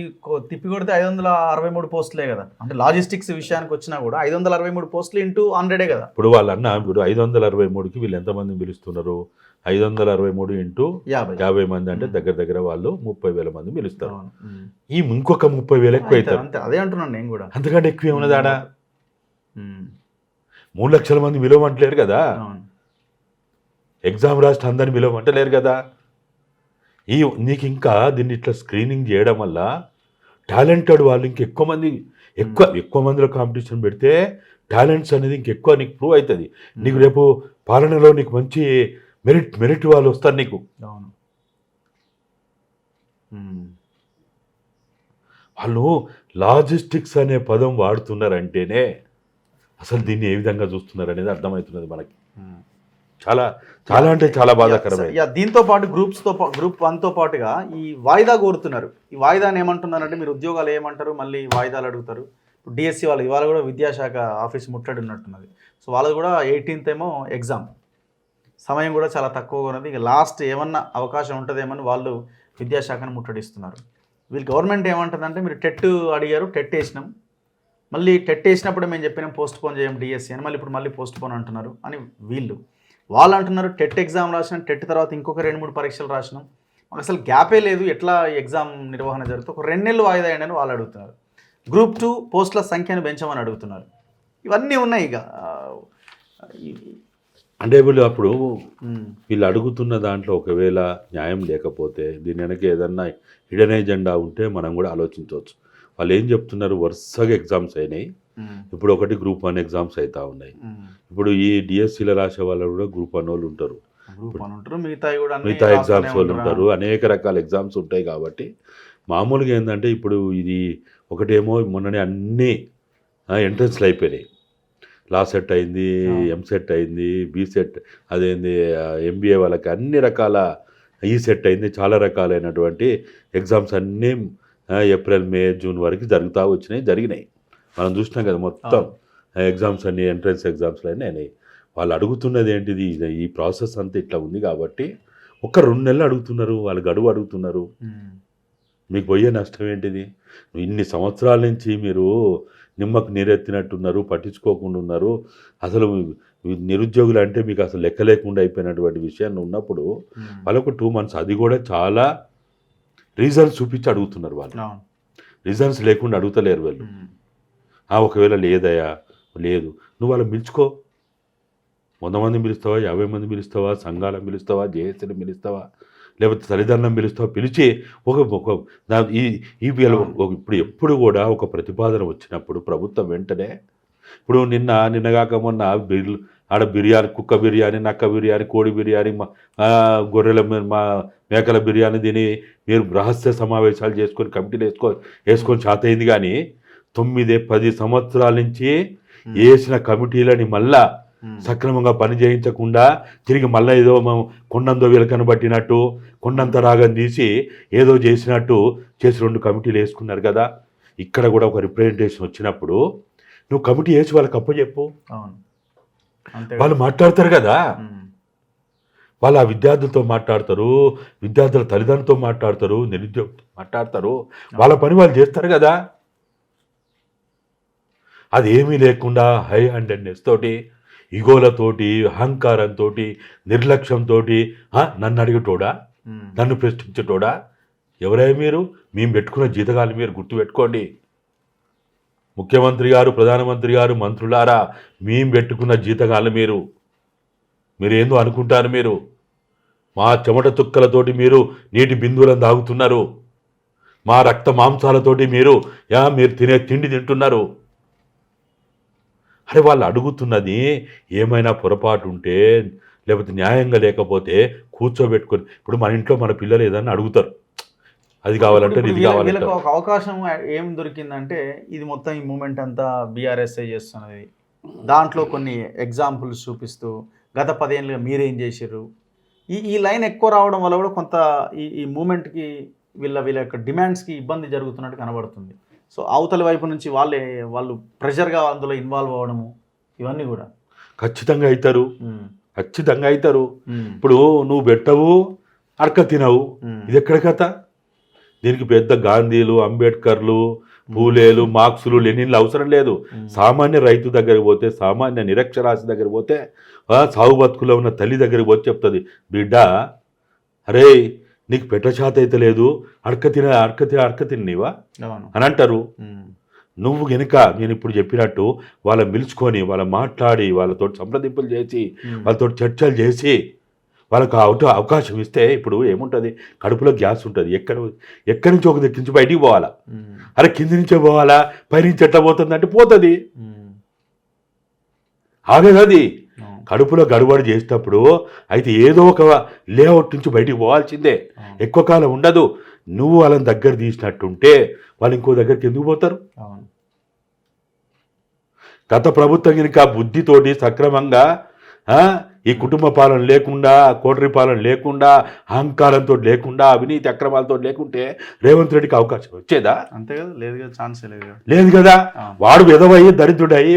తిప్పి కొడితే 563 పోస్టులే కదా. అంటే లాజిస్టిక్స్ విషయానికి వచ్చినా కూడా 563 పోస్టులు ఇంటూ 100 కదా. ఇప్పుడు వాళ్ళన్నా ఇప్పుడు 563కి వీళ్ళు ఎంతమందిని పిలుస్తున్నారు? 563 ఇంటూ 50 మంది అంటే దగ్గర వాళ్ళు 30,000 మంది పిలుస్తారు. ఈ ఇంకొక 30,000 ఎక్కువ అవుతారు. అదే అంటున్నాను నేను కూడా. అంతకంటే ఎక్కువ ఏమన్నది ఆడ? 3 లక్షల మంది విలువమంటలేరు కదా. ఎగ్జామ్ రాష్ట్ర అందరిని విలువమంటలేరు కదా. నీకు ఇంకా దీన్ని ఇట్లా స్క్రీనింగ్ చేయడం వల్ల టాలెంటెడ్ వాళ్ళు ఇంకెక్కువ మందిలో కాంపిటీషన్ పెడితే టాలెంట్స్ అనేది ఇంకెక్కువ నీకు ప్రూవ్ అవుతుంది. నీకు రేపు పాలనలో నీకు మంచి మెరిట్ వాళ్ళు వస్తారు నీకు. వాళ్ళు లాజిస్టిక్స్ అనే పదం వాడుతున్నారంటేనే అసలు దీన్ని ఏ విధంగా చూస్తున్నారు అనేది అర్థమవుతున్నది మనకి. చాలా చాలా అంటే చాలా బాధాకరమైంది. దీంతో పాటు గ్రూప్ 1తో పాటుగా ఈ వాయిదా కోరుతున్నారు. ఈ వాయిదాని ఏమంటున్నారంటే మీరు ఉద్యోగాలు ఏమంటారు, మళ్ళీ వాయిదాలు అడుగుతారు. డిఎస్సి వాళ్ళు ఇవాళ కూడా విద్యాశాఖ ఆఫీస్ ముట్టడి ఉన్నట్టున్నది. సో వాళ్ళది కూడా 18th ఏమో ఎగ్జామ్, సమయం కూడా చాలా తక్కువగా ఉన్నది. ఇక లాస్ట్ ఏమన్నా అవకాశం ఉంటుందేమని వాళ్ళు విద్యాశాఖను ముట్టడిస్తున్నారు. వీళ్ళు గవర్నమెంట్ ఏమంటుందంటే మీరు టెట్ అడిగారు, టెట్ వేసినాం, మళ్ళీ టెట్ వేసినప్పుడు మేము చెప్పినాం పోస్ట్ పోన్ చేయం డిఎస్సి అని, మళ్ళీ ఇప్పుడు మళ్ళీ పోస్ట్ పోన్ అంటున్నారు అని వాళ్ళు అంటున్నారు. టెట్ ఎగ్జామ్ రాసినాం, టెట్ తర్వాత ఇంకొక 2-3 పరీక్షలు రాసినాం, మాకు అసలు గ్యాపే లేదు, ఎట్లా ఎగ్జామ్ నిర్వహణ జరుగుతుంది, ఒక 2 నెలలు వాయిదా అయ్యండి అని వాళ్ళు అడుగుతున్నారు. గ్రూప్ 2 పోస్టుల సంఖ్యను పెంచమని అడుగుతున్నారు. ఇవన్నీ ఉన్నాయి. ఇక అంటే వీళ్ళు అప్పుడు వీళ్ళు అడుగుతున్న దాంట్లో ఒకవేళ న్యాయం లేకపోతే దీని వెనక ఏదన్నా హిడెన్ ఎజెండా ఉంటే మనం కూడా ఆలోచించవచ్చు. వాళ్ళు ఏం చెప్తున్నారు, వరుసగా ఎగ్జామ్స్ అయినాయి, ఇప్పుడు ఒకటి గ్రూప్ 1 ఎగ్జామ్స్ అవుతా ఉన్నాయి. ఇప్పుడు ఈ డిఎస్సీలో రాసే వాళ్ళు కూడా గ్రూప్ 1 వాళ్ళు ఉంటారు, మిగతా ఎగ్జామ్స్ వాళ్ళు ఉంటారు, అనేక రకాల ఎగ్జామ్స్ ఉంటాయి. కాబట్టి మామూలుగా ఏంటంటే ఇప్పుడు ఇది ఒకటేమో మొన్ననే అన్నీ ఎంట్రన్స్లు అయిపోయినాయి. లా సెట్ అయింది, ఎంసెట్ అయింది, బీసెట్ అదేంది ఎంబీఏ వాళ్ళకి అన్ని రకాల ఈ సెట్ అయింది, చాలా రకాలైనటువంటి ఎగ్జామ్స్ అన్నీ ఏప్రిల్, మే, జూన్ వరకు జరిగినాయి. మనం చూసినాం కదా మొత్తం ఎగ్జామ్స్ అన్నీ ఎంట్రన్స్ ఎగ్జామ్స్లో అయినాయి. వాళ్ళు అడుగుతున్నది ఏంటిది, ఈ ప్రాసెస్ అంతా ఇట్లా ఉంది కాబట్టి ఒక 2 నెలలు అడుగుతున్నారు, వాళ్ళు గడువు అడుగుతున్నారు. మీకు పోయే నష్టం ఏంటిది? ఇన్ని సంవత్సరాల నుంచి మీరు నిమ్మకు నీరెత్తినట్టున్నారు, పట్టించుకోకుండా ఉన్నారు. అసలు నిరుద్యోగులు అంటే మీకు అసలు లెక్క లేకుండా అయిపోయినటువంటి విషయాన్ని ఉన్నప్పుడు వాళ్ళకు 2 months అది కూడా చాలా రీజన్స్ చూపించి అడుగుతున్నారు. వాళ్ళు రీజన్స్ లేకుండా అడుగుతలేరు వాళ్ళు. ఒకవేళ లేదయా, లేదు, నువ్వు వాళ్ళని పిలుచుకో, 100 మందిని పిలుస్తావా, 50 మంది పిలుస్తావా, సంఘాలను పిలుస్తావా, జేఏసీని పిలుస్తావా, లేకపోతే తల్లిదండ్రులను పిలుస్తావా, పిలిచి ఇప్పుడు ఎప్పుడు కూడా ఒక ప్రతిపాదన వచ్చినప్పుడు ప్రభుత్వం వెంటనే, ఇప్పుడు నిన్నగాక మొన్న ఆడ బిర్యానీ, కుక్క బిర్యానీ, నక్క బిర్యానీ, కోడి బిర్యానీ, గొర్రెల మేకల బిర్యానీ తిని మీరు రహస్య సమావేశాలు చేసుకొని కమిటీలు వేసుకొని చేతయింది. కానీ 9-10 సంవత్సరాల నుంచి వేసిన కమిటీలని మళ్ళా సక్రమంగా పని చేయించకుండా తిరిగి మళ్ళీ ఏదో కొండంతో వెలకను పట్టినట్టు కొండంత రాగం తీసి ఏదో చేసినట్టు చేసి 2 కమిటీలు వేసుకున్నారు కదా. ఇక్కడ కూడా ఒక రిప్రజెంటేషన్ వచ్చినప్పుడు నువ్వు కమిటీ వేసి వాళ్ళకి అప్పచెప్పు, వాళ్ళు మాట్లాడతారు కదా. వాళ్ళు ఆ విద్యార్థులతో మాట్లాడతారు, విద్యార్థుల తల్లిదండ్రులతో మాట్లాడతారు, నిరుద్యోగులతో మాట్లాడతారు, వాళ్ళ పని వాళ్ళు చేస్తారు కదా. అది ఏమీ లేకుండా హై హ్యాండెడ్నెస్ తోటి, ఇగోలతోటి, అహంకారంతో, నిర్లక్ష్యంతో నన్ను అడిగేటోడా, నన్ను ప్రశ్నించేటోడా, ఎవరై మీరు? మేము పెట్టుకున్న జీతగాలు మీరు గుర్తుపెట్టుకోండి. ముఖ్యమంత్రి గారు, ప్రధానమంత్రి గారు, మంత్రులారా, మేము పెట్టుకున్న జీతగాళ్ళు మీరేందో అనుకుంటారు. మీరు మా చెమట చుక్కలతోటి మీరు నీటి బిందువులను తాగుతున్నారు, మా రక్త మాంసాలతోటి మీరు తినే తిండి తింటున్నారు. అరే వాళ్ళు అడుగుతున్నది ఏమైనా పొరపాటు ఉంటే లేకపోతే న్యాయంగా లేకపోతే కూర్చోబెట్టుకొని, ఇప్పుడు మన ఇంట్లో మన పిల్లలు ఏదన్నా అడుగుతారు, అది కావాలంటే ఇది కావాలంటే. ఒక అవకాశం ఏం దొరికిందంటే ఇది మొత్తం ఈ మూమెంట్ అంతా బీఆర్ఎస్ఐ చేస్తున్నది. దాంట్లో కొన్ని ఎగ్జాంపుల్స్ చూపిస్తూ గత 10 ఏళ్ళుగా మీరేం చేశారు, ఈ లైన్ ఎక్కువ రావడం వల్ల కూడా కొంత ఈ మూమెంట్కి వీళ్ళ యొక్క డిమాండ్స్కి ఇబ్బంది జరుగుతున్నట్టు కనబడుతుంది. సో అవతల వైపు నుంచి వాళ్ళు ప్రెషర్గా అందులో ఇన్వాల్వ్ అవ్వడము, ఇవన్నీ కూడా ఖచ్చితంగా అవుతారు. ఇప్పుడు నువ్వు పెట్టవు, అడక తినవు, ఇది ఎక్కడ కథ? దీనికి పెద్ద గాంధీలు, అంబేద్కర్లు, పూలేలు, మార్క్సులు, లెనిన్లు అవసరం లేదు. సామాన్య రైతు దగ్గరికి పోతే, సామాన్య నిరక్షరాస్య దగ్గర పోతే, సాగు బతుకులో ఉన్న తల్లి దగ్గరికి పోతే చెప్తుంది, బిడ్డ అరే నీకు పెట్టశాత అయితే లేదు, అడక తిన్నీవా అని అంటారు. నువ్వు గనుక నేను ఇప్పుడు చెప్పినట్టు వాళ్ళని పిలుచుకొని, వాళ్ళ మాట్లాడి, వాళ్ళతో సంప్రదింపులు చేసి, వాళ్ళతో చర్చలు చేసి, వాళ్ళకు అవకాశం ఇస్తే ఇప్పుడు ఏముంటుంది, కడుపులో గ్యాస్ ఉంటుంది, ఎక్కడి నుంచి ఒక దగ్గర నుంచి బయటికి పోవాలా, అరే కింది నుంచే పోవాలా, పైనుంచి ఎట్లా పోతుంది అంటే పోతుంది, ఆగదు. అది కడుపులో గడుబడి చేసేటప్పుడు అయితే ఏదో ఒక లేఅవుట్ నుంచి బయటికి పోవాల్సిందే, ఎక్కువ కాలం ఉండదు. నువ్వు వాళ్ళని దగ్గర తీసినట్టుంటే వాళ్ళు ఇంకో దగ్గరికి ఎందుకు పోతారు? గత ప్రభుత్వం కనుక బుద్ధితోటి సక్రమంగా ఈ కుటుంబ పాలన లేకుండా, కోటరీ పాలన లేకుండా, అహంకారంతో లేకుండా, అవినీతి అక్రమాలతో లేకుంటే రేవంత్ రెడ్డికి అవకాశం వచ్చేదా? అంతే కదా, లేదు కదా, ఛాన్సే లేదు కదా. లేదు కదా. వాడు విధవయ్యి దరిద్రుడయ్యి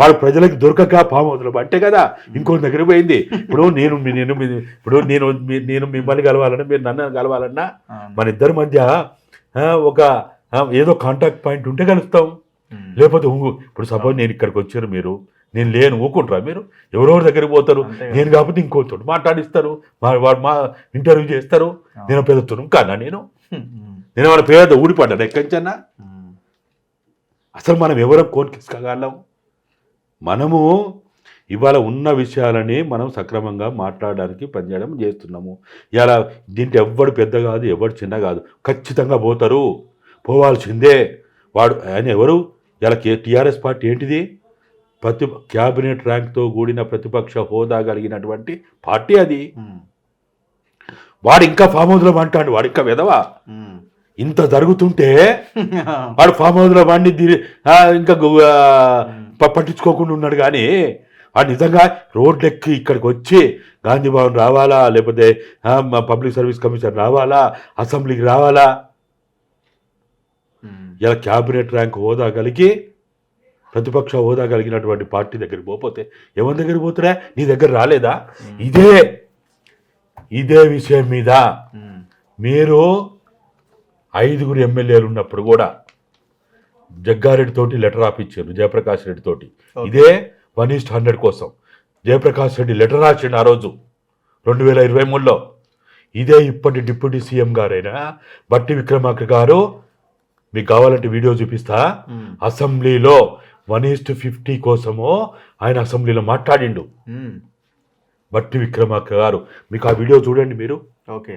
వాడు ప్రజలకు దొరకక ఫామ్ హౌస్లో అంటే కదా ఇంకో దగ్గర పోయింది. ఇప్పుడు నేను మిమ్మల్ని కలవాలన్నా, మీరు నన్ను కలవాలన్నా మన ఇద్దరి మధ్య ఒక ఏదో కాంటాక్ట్ పాయింట్ ఉంటే కలుస్తాం. లేకపోతే ఇప్పుడు సపోజ్ నేను ఇక్కడికి వచ్చారు, మీరు నేను లేను ఊకుంటారా? మీరు ఎవరెవరి దగ్గరికి పోతారు, నేను కాకపోతే ఇంకోతో మాట్లాడిస్తారు, వాడు మా ఇంటర్వ్యూ చేస్తారు. నేను పెద్ద తురుం కానా? నేను మన పేద ఊడిపడ్డాను ఎక్కడికన్నా? అసలు మనం ఎవరో కోరికిసుకోగలం? మనము ఇవాళ ఉన్న విషయాలని మనం సక్రమంగా మాట్లాడడానికి పనిచేయడం చేస్తున్నాము. ఇలా దీంట్లో ఎవ్వడు పెద్ద కాదు, ఎవడు చిన్న కాదు, ఖచ్చితంగా పోతారు, పోవాల్సిందే. వాడు ఆయన ఎవరు? ఇలా టీఆర్ఎస్ పార్టీ ఏంటిది? క్యాబినెట్ ర్యాంక్తో కూడిన ప్రతిపక్ష హోదా కలిగినటువంటి పార్టీ అది. వాడు ఇంకా ఫామ్ హౌస్లో అంటాడు, వాడు ఇంకా విధవా. ఇంత జరుగుతుంటే వాడు ఫామ్ హౌస్లో వాడిని ఇంకా పట్టించుకోకుండా ఉన్నాడు. కానీ వాడు నిజంగా రోడ్లెక్కి ఇక్కడికి వచ్చి గాంధీ భవన్ రావాలా, లేకపోతే పబ్లిక్ సర్వీస్ కమిషన్ రావాలా, అసెంబ్లీకి రావాలా? ఇలా క్యాబినెట్ ర్యాంక్ హోదా కలిగి ప్రతిపక్ష హోదా కలిగినటువంటి పార్టీ దగ్గరికి పోతే ఎవరి దగ్గరికి పోతురా? నీ దగ్గర రాలేదా? ఇదే విషయం మీద మీరు 5 ఎమ్మెల్యేలు ఉన్నప్పుడు కూడా జగ్గారెడ్డి తోటి లెటర్ రాపించారు, జయప్రకాష్ రెడ్డి తోటి. ఇదే 1:100 కోసం జయప్రకాష్ రెడ్డి లెటర్ రాసిండు ఆ రోజు 2023లో. ఇదే ఇప్పటి డిప్యూటీ సీఎం గారైనా బట్టి విక్రమార్క గారు, మీకు కావాలంటే వీడియో చూపిస్తా, అసెంబ్లీలో 1:50 కోసము ఆయన అసెంబ్లీలో మాట్లాడిండు బట్టి విక్రమార్క గారు. మీకు ఆ వీడియో చూడండి మీరు. ఓకే.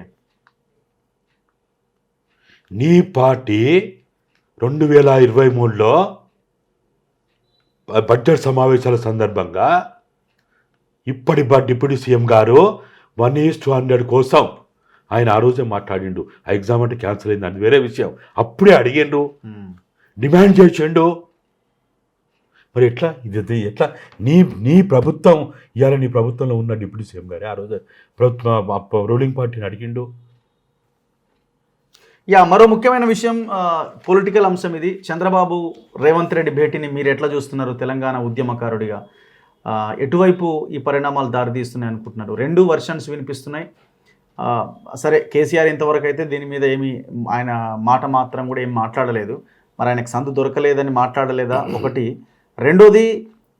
నీ పార్టీ 2023లో బడ్జెట్ సమావేశాల సందర్భంగా ఇప్పటి డిప్యూటీ సీఎం గారు 1:100 కోసం ఆయన ఆ రోజే మాట్లాడిండు. ఆ ఎగ్జామ్ అంటే క్యాన్సిల్ అయింది, అది వేరే విషయం. అప్పుడే అడిగిండు, డిమాండ్ చేసిండు. మరి ఎట్లా ఇది ఎట్లా? నీ ప్రభుత్వం ఇవాళ నీ ప్రభుత్వంలో ఉన్న డిప్యూటీ సీఎం గారే ఆ రోజు రూలింగ్ పార్టీని అడిగిండు. మరో ముఖ్యమైన విషయం, పొలిటికల్ అంశం ఇది. చంద్రబాబు రేవంత్ రెడ్డి భేటీని మీరు ఎట్లా చూస్తున్నారు? తెలంగాణ ఉద్యమకారుడిగా ఎటువైపు ఈ పరిణామాలు దారితీస్తున్నాయి అనుకుంటున్నారు? 2 వర్షన్స్ వినిపిస్తున్నాయి. సరే, కేసీఆర్ ఇంతవరకు అయితే దీని మీద ఏమి ఆయన మాట మాత్రం కూడా ఏం మాట్లాడలేదు. మరి ఆయనకు సందు దొరకలేదని మాట్లాడలేదా? ఒకటి. రెండోది,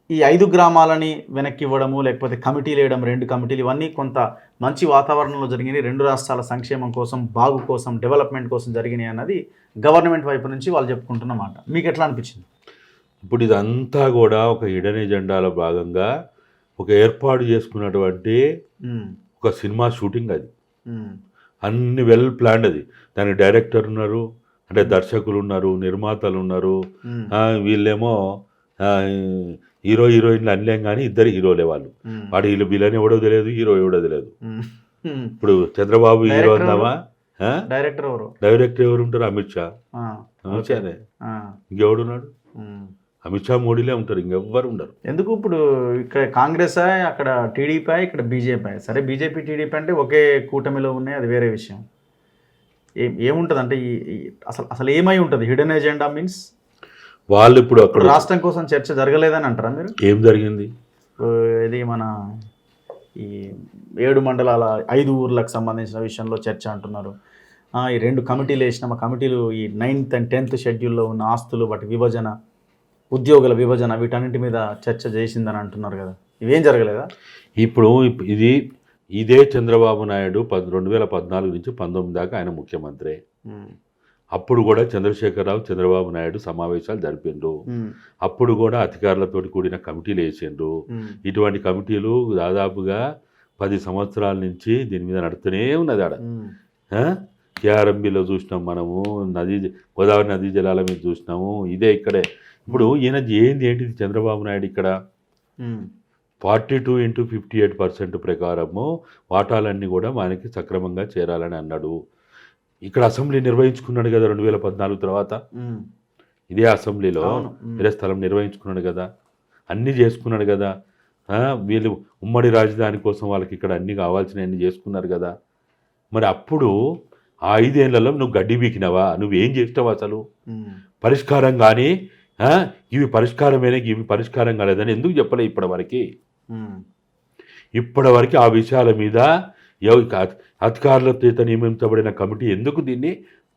ఈ 5 గ్రామాలని వెనక్కి ఇవ్వడము, లేకపోతే కమిటీలు వేయడం, 2 కమిటీలు, ఇవన్నీ కొంత మంచి వాతావరణంలో జరిగినాయి, 2 రాష్ట్రాల సంక్షేమం కోసం, బాగు కోసం, డెవలప్మెంట్ కోసం జరిగినాయి అన్నది గవర్నమెంట్ వైపు నుంచి వాళ్ళు చెప్పుకుంటున్నమాట. మీకు ఎట్లా అనిపించింది? ఇప్పుడు ఇదంతా కూడా ఒక హిడెన్ ఎజెండాలో భాగంగా ఒక ఏర్పాటు చేసుకున్నటువంటి ఒక సినిమా షూటింగ్. అది అన్ని వెల్ ప్లాన్డ్. అది దానికి డైరెక్టర్ ఉన్నారు, అంటే దర్శకులు ఉన్నారు, నిర్మాతలు ఉన్నారు, వీళ్ళేమో హీరో హీరోయిన్లు అనలేం కానీ ఇద్దరు హీరోలే వాళ్ళు. వాడు వీళ్ళు విలన్ ఎవడో తెలియదు, హీరో ఎవడో తెలియదు. ఇప్పుడు చంద్రబాబు హీరో అందామా? డైరెక్టర్ ఎవరు ఉంటారు? అమిత్ షా. అమిత్ షానే. ఇంకెవడున్నాడు? అమిత్ షా, మోడీలే ఉంటారు, ఇంకెవ్వరు ఉండరు. ఎందుకు? ఇప్పుడు ఇక్కడ కాంగ్రెస్, అక్కడ టీడీపీ, ఇక్కడ బీజేపీ. సరే, బీజేపీ టీడీపీ అంటే ఒకే కూటమిలో ఉన్నాయి, అది వేరే విషయం. ఏముంటుంది అంటే అసలు ఏమై ఉంటుంది? హిడెన్ ఎజెండా మీన్స్ వాళ్ళు ఇప్పుడు అక్కడ రాష్ట్రం కోసం చర్చ జరగలేదని అంటారా మీరు? ఏం జరిగింది? ఇది మన ఈ 7 మండలాల 5 ఊర్లకు సంబంధించిన విషయంలో చర్చ అంటున్నారు. ఈ 2 కమిటీలు వేసిన కమిటీలు ఈ 9th and 10th షెడ్యూల్లో ఉన్న ఆస్తులు, వాటి విభజన, ఉద్యోగుల విభజన, వీటన్నిటి మీద చర్చ చేసిందని అంటున్నారు కదా. ఇవేం జరగలేదా? ఇప్పుడు ఇదే చంద్రబాబు నాయుడు 2014 నుంచి 19 దాకా ఆయన ముఖ్యమంత్రి. అప్పుడు కూడా చంద్రశేఖరరావు, చంద్రబాబు నాయుడు సమావేశాలు జరిపిండ్రు. అప్పుడు కూడా అధికారులతో కూడిన కమిటీలు వేసిండ్రు. ఇటువంటి కమిటీలు దాదాపుగా 10 సంవత్సరాల నుంచి దీని మీద నడుస్తూనే ఉన్నది. ఆడ కేఆర్ఎంబీలో చూసినాం మనము, గోదావరి నదీ జలాల మీద చూసినాము. ఇదే ఇక్కడే. ఇప్పుడు ఈయన ఏంటిది చంద్రబాబు నాయుడు ఇక్కడ 42 into 58% ప్రకారము వాటాలన్నీ కూడా మనకి సక్రమంగా చేరాలని అన్నాడు. ఇక్కడ అసెంబ్లీ నిర్వహించుకున్నాడు కదా 2014 తర్వాత. ఇదే అసెంబ్లీలో వేరే స్థలం నిర్వహించుకున్నాడు కదా, అన్నీ చేసుకున్నాడు కదా. వీళ్ళు ఉమ్మడి రాజధాని కోసం వాళ్ళకి ఇక్కడ అన్ని కావాల్సినవన్నీ చేసుకున్నారు కదా. మరి అప్పుడు ఆ 5 ఏళ్లలో నువ్వు గడ్డి బీకినావా? నువ్వేం చేసినావు అసలు? పరిష్కారం కానీ ఇవి పరిష్కారమేనే, ఇవి పరిష్కారం కాలేదని ఎందుకు చెప్పలే ఇప్పటివరకు? ఇప్పటివరకు ఆ విషయాల మీద అధికారుల చేత నియమించబడిన కమిటీ ఎందుకు దీన్ని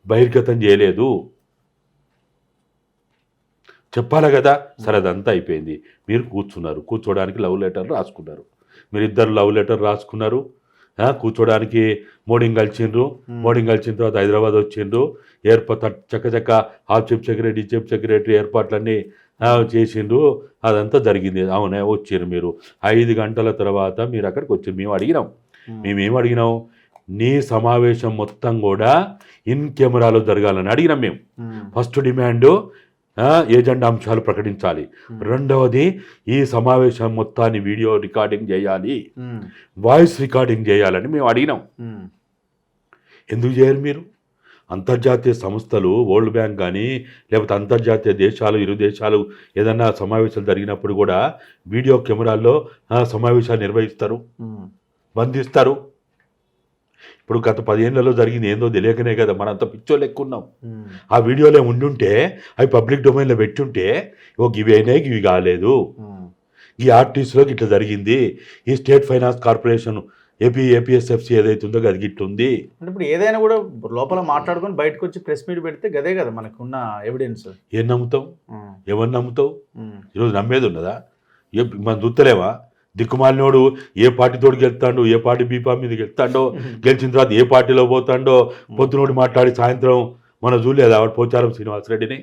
బహిర్గతం చేయలేదు? చెప్పాలి కదా. సరే, అదంతా అయిపోయింది. మీరు కూర్చోడానికి లవ్ లెటర్ రాసుకున్నారు. మీరిద్దరు లవ్ లెటర్ రాసుకున్నారు. కూర్చోడానికి మోడీని కలిసిండ్రు. మోడీని కలిసిన తర్వాత హైదరాబాద్ వచ్చిండ్రు. చక్క చీఫ్ సెక్రటరీ ఏర్పాట్లన్నీ చేసిండ్రు. అదంతా జరిగింది. అవునే, వచ్చారు మీరు. 5 గంటల తర్వాత మీరు అక్కడికి వచ్చారు. మేమేం అడిగినాం? నీ సమావేశం మొత్తం కూడా ఇన్ కెమెరాలో జరగాలని అడిగినాం మేము. ఫస్ట్ డిమాండ్ ఏజెండా అంశాలు ప్రకటించాలి. రెండవది, ఈ సమావేశం మొత్తాన్ని వీడియో రికార్డింగ్ చేయాలి, వాయిస్ రికార్డింగ్ చేయాలని మేము అడిగినాం. ఎందుకు చేయరు మీరు? అంతర్జాతీయ సంస్థలు, వరల్డ్ బ్యాంక్ కానీ లేకపోతే అంతర్జాతీయ దేశాలు, ఇరు దేశాలు ఏదన్నా సమావేశాలు జరిగినప్పుడు కూడా వీడియో కెమెరాల్లో సమావేశాలు నిర్వహిస్తారు, బంధిస్తారు. ఇప్పుడు గత 10 ఏళ్లలో జరిగింది ఏందో తెలియకనే కదా మనంత పిచ్చోళ్ళు ఎక్కున్నాం. ఆ వీడియోలో ఉండుంటే అవి పబ్లిక్ డొమైన్లో పెట్టుంటే ఇవి అయినాయి, ఇవి కాలేదు, ఈ ఆర్టీసీలోకి ఇట్లా జరిగింది, ఈ స్టేట్ ఫైనాన్స్ కార్పొరేషన్ ఏపీఎస్ఎఫ్సి ఏదైతుందో అది గిట్టుంది. అంటే ఇప్పుడు ఏదైనా కూడా లోపల మాట్లాడుకొని బయటకు వచ్చి ప్రెస్ మీట్ పెడితే గదే కదా మనకు ఉన్న ఎవిడెన్స్. ఏం నమ్ముతావు? ఎవరు నమ్ముతావు? ఈరోజు నమ్మేది ఉన్నదా? మనం చూస్తలేవా? దిక్కుమాలినోడు ఏ పార్టీతోడు గెలుస్తాడో, ఏ పార్టీ బీపా మీద గెలుస్తాడో, గెలిచిన తర్వాత ఏ పార్టీలో పోతాడో, పొద్దునోడు మాట్లాడి సాయంత్రం మనం చూడలేదు ఆవిడ పోచారం శ్రీనివాసరెడ్డిని.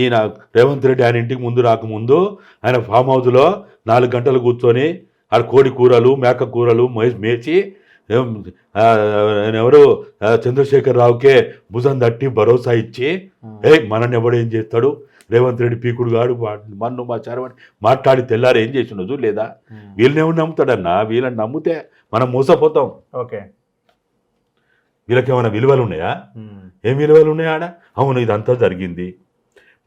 ఈయన రేవంత్ రెడ్డి ఆయన ఇంటికి ముందు రాకముందు ఆయన ఫామ్ హౌస్లో 4 గంటలు కూర్చొని ఆడ కోడి కూరలు, మేక కూరలు మేచి ఎవరు చంద్రశేఖర్ రావుకే భుజం తట్టి భరోసా ఇచ్చి మనని ఎవడేం చేస్తాడు, రేవంత్ రెడ్డి పీకుడు గాడు మన్ను మా చరవని మాట్లాడి తెల్లారు ఏం చేసినదు లేదా? వీళ్ళని నమ్ముతాడన్నా? వీళ్ళని నమ్మితే మనం మోసపోతాం. ఓకే, వీళ్ళకి ఏమైనా విలువలు ఉన్నాయా? ఏం విలువలు ఉన్నాయా ఆడ? అవును, ఇదంతా జరిగింది,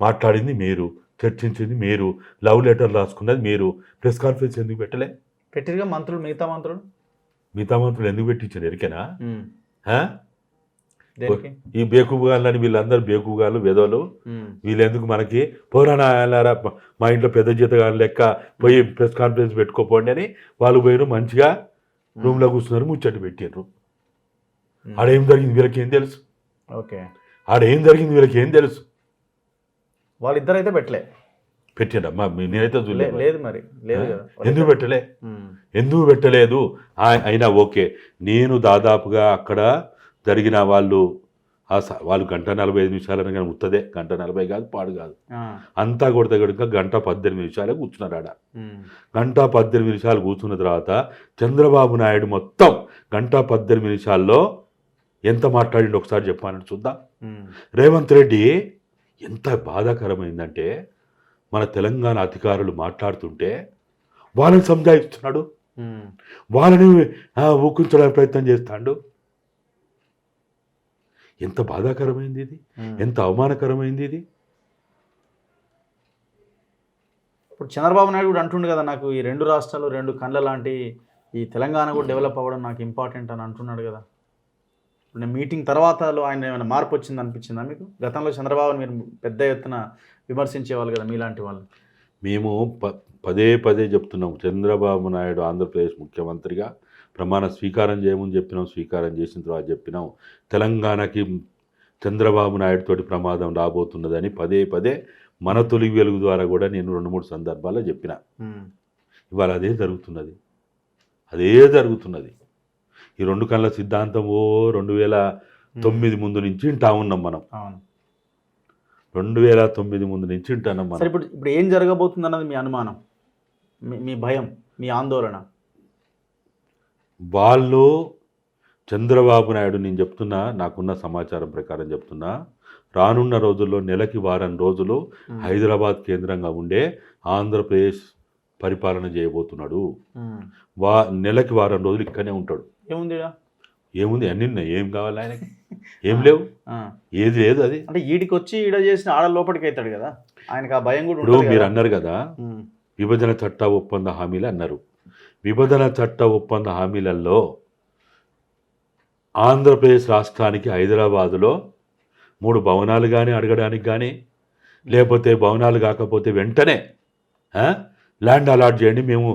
మాట్లాడింది మీరు, చర్చించింది మీరు, లవ్ లెటర్ రాసుకున్నది మీరు, ప్రెస్ కాన్ఫరెన్స్ ఎందుకు పెట్టిరుగా మంత్రులు? మిగతా మంత్రులు ఎందుకు పెట్టించారు ఎరికేనా? ఈ బేకూగాళ్ళని వీళ్ళందరూ బేకూగాళ్ళు వెదవలు. వీళ్ళెందుకు మనకి పోరాడారా మా ఇంట్లో పెద్ద జీతగాళ్ళ లెక్క పోయి ప్రెస్ కాన్ఫరెన్స్ పెట్టుకోపోండి అని వాళ్ళు పోయిన మంచిగా రూమ్లో కూర్చున్నారు, ముచ్చట్టు పెట్టారు. ఆడేం జరిగింది వీళ్ళకి ఏం తెలుసు? ఓకే, ఆడేం జరిగింది వీళ్ళకి ఏం తెలుసు? వాళ్ళిద్దరు అయితే పెట్టాడమ్మా, నేనైతే చూడలేదు. లేదు మరి లేదు కదా. ఎందుకు పెట్టలేదు? అయినా ఓకే, నేను దాదాపుగా అక్కడ జరిగిన వాళ్ళు 1:45 అనగా ముత్తదే, 1:40 కాదు, పాడు కాదు, అంతా కొడితే కనుక 1:18 కూర్చున్నారు ఆడ. 1:18 కూర్చున్న తర్వాత చంద్రబాబు నాయుడు మొత్తం 1:18 ఎంత మాట్లాడిండు ఒకసారి చెప్పానని చూద్దాం. రేవంత్ రెడ్డి ఎంత బాధాకరమైందంటే, మన తెలంగాణ అధికారులు మాట్లాడుతుంటే వాళ్ళని సంజాయిస్తున్నాడు, వాళ్ళని ఊకుంచడానికి ప్రయత్నం చేస్తాడు. ఎంత బాధాకరమైంది ఇది, ఎంత అవమానకరమైంది ఇది. ఇప్పుడు చంద్రబాబు నాయుడు కూడా అంటుండు కదా, నాకు ఈ 2 రాష్ట్రాలు 2 కళ్ళ లాంటి ఈ తెలంగాణ కూడా డెవలప్ అవ్వడం నాకు ఇంపార్టెంట్ అని అంటున్నాడు కదా. ఇప్పుడు మీటింగ్ తర్వాతలో ఆయన ఏమైనా మార్పు వచ్చింది అనిపించిందా మీకు? గతంలో చంద్రబాబుని మీరు పెద్ద ఎత్తున విమర్శించేవాళ్ళు కదా మీలాంటి వాళ్ళు. మేము పదే చెప్తున్నాం, చంద్రబాబు నాయుడు ఆంధ్రప్రదేశ్ ముఖ్యమంత్రిగా ప్రమాణ స్వీకారం చేయమని చెప్పినాం, స్వీకారం చేసిన తర్వాత చెప్పినాం తెలంగాణకి చంద్రబాబు నాయుడు తోటి ప్రమాదం రాబోతున్నదని పదే మన తొలి వెలుగు ద్వారా కూడా నేను 2-3 సందర్భాల్లో చెప్పిన. ఇవాళ అదే జరుగుతున్నది. ఈ 2 కళ్ళ సిద్ధాంతం 2009 ముందు నుంచి వింటా ఉన్నాం మనం. 2009 ముందు నుంచి వింటున్నాం మనం. ఇప్పుడు ఏం జరగబోతుంది అన్నది మీ అనుమానం, మీ భయం, మీ ఆందోళన? వాళ్ళు చంద్రబాబు నాయుడు, నేను చెప్తున్నా, నాకున్న సమాచారం ప్రకారం చెప్తున్నా, రానున్న రోజుల్లో నెలకి 1 వారం రోజులు హైదరాబాద్ కేంద్రంగా ఉండే ఆంధ్రప్రదేశ్ పరిపాలన చేయబోతున్నాడు. నెలకి 1 వారం రోజులు ఇక్కడనే ఉంటాడు. ఏముంది అన్ని ఉన్నాయి, ఏం కావాలి ఆయనకి? ఏం లేవు, ఏది లేదు. అది అంటే ఈడికి వచ్చి ఈడ చేసిన ఆడ లోపలికి అవుతాడు కదా, ఆయనకు ఆ భయం కూడా. ఇప్పుడు మీరు అన్నారు కదా, విభజన చట్ట ఒప్పంద హామీలు అన్నారు. విభజన చట్ట ఒప్పంద హామీలలో ఆంధ్రప్రదేశ్ రాష్ట్రానికి హైదరాబాదులో 3 భవనాలు కానీ అడగడానికి కానీ, లేకపోతే భవనాలు కాకపోతే వెంటనే ల్యాండ్ అలాట్ చేయండి, మేము